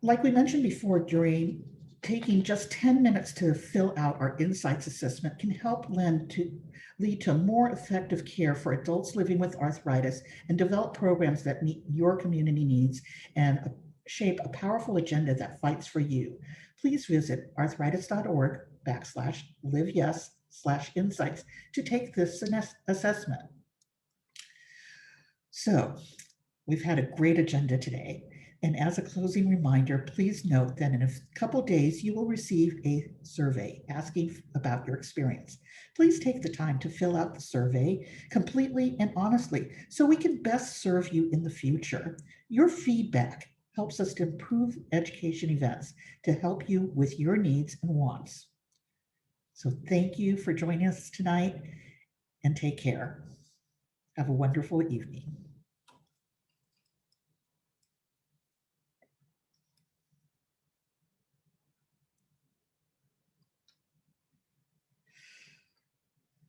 Like we mentioned before, taking just 10 minutes to fill out our insights assessment can help lead to more effective care for adults living with arthritis and develop programs that meet your community needs and shape a powerful agenda that fights for you. Please visit arthritis.org/liveyes/insights to take this assessment. So we've had a great agenda today. And as a closing reminder, please note that in a couple days, you will receive a survey asking about your experience. Please take the time to fill out the survey completely and honestly so we can best serve you in the future. Your feedback helps us to improve education events to help you with your needs and wants. So thank you for joining us tonight and take care. Have a wonderful evening.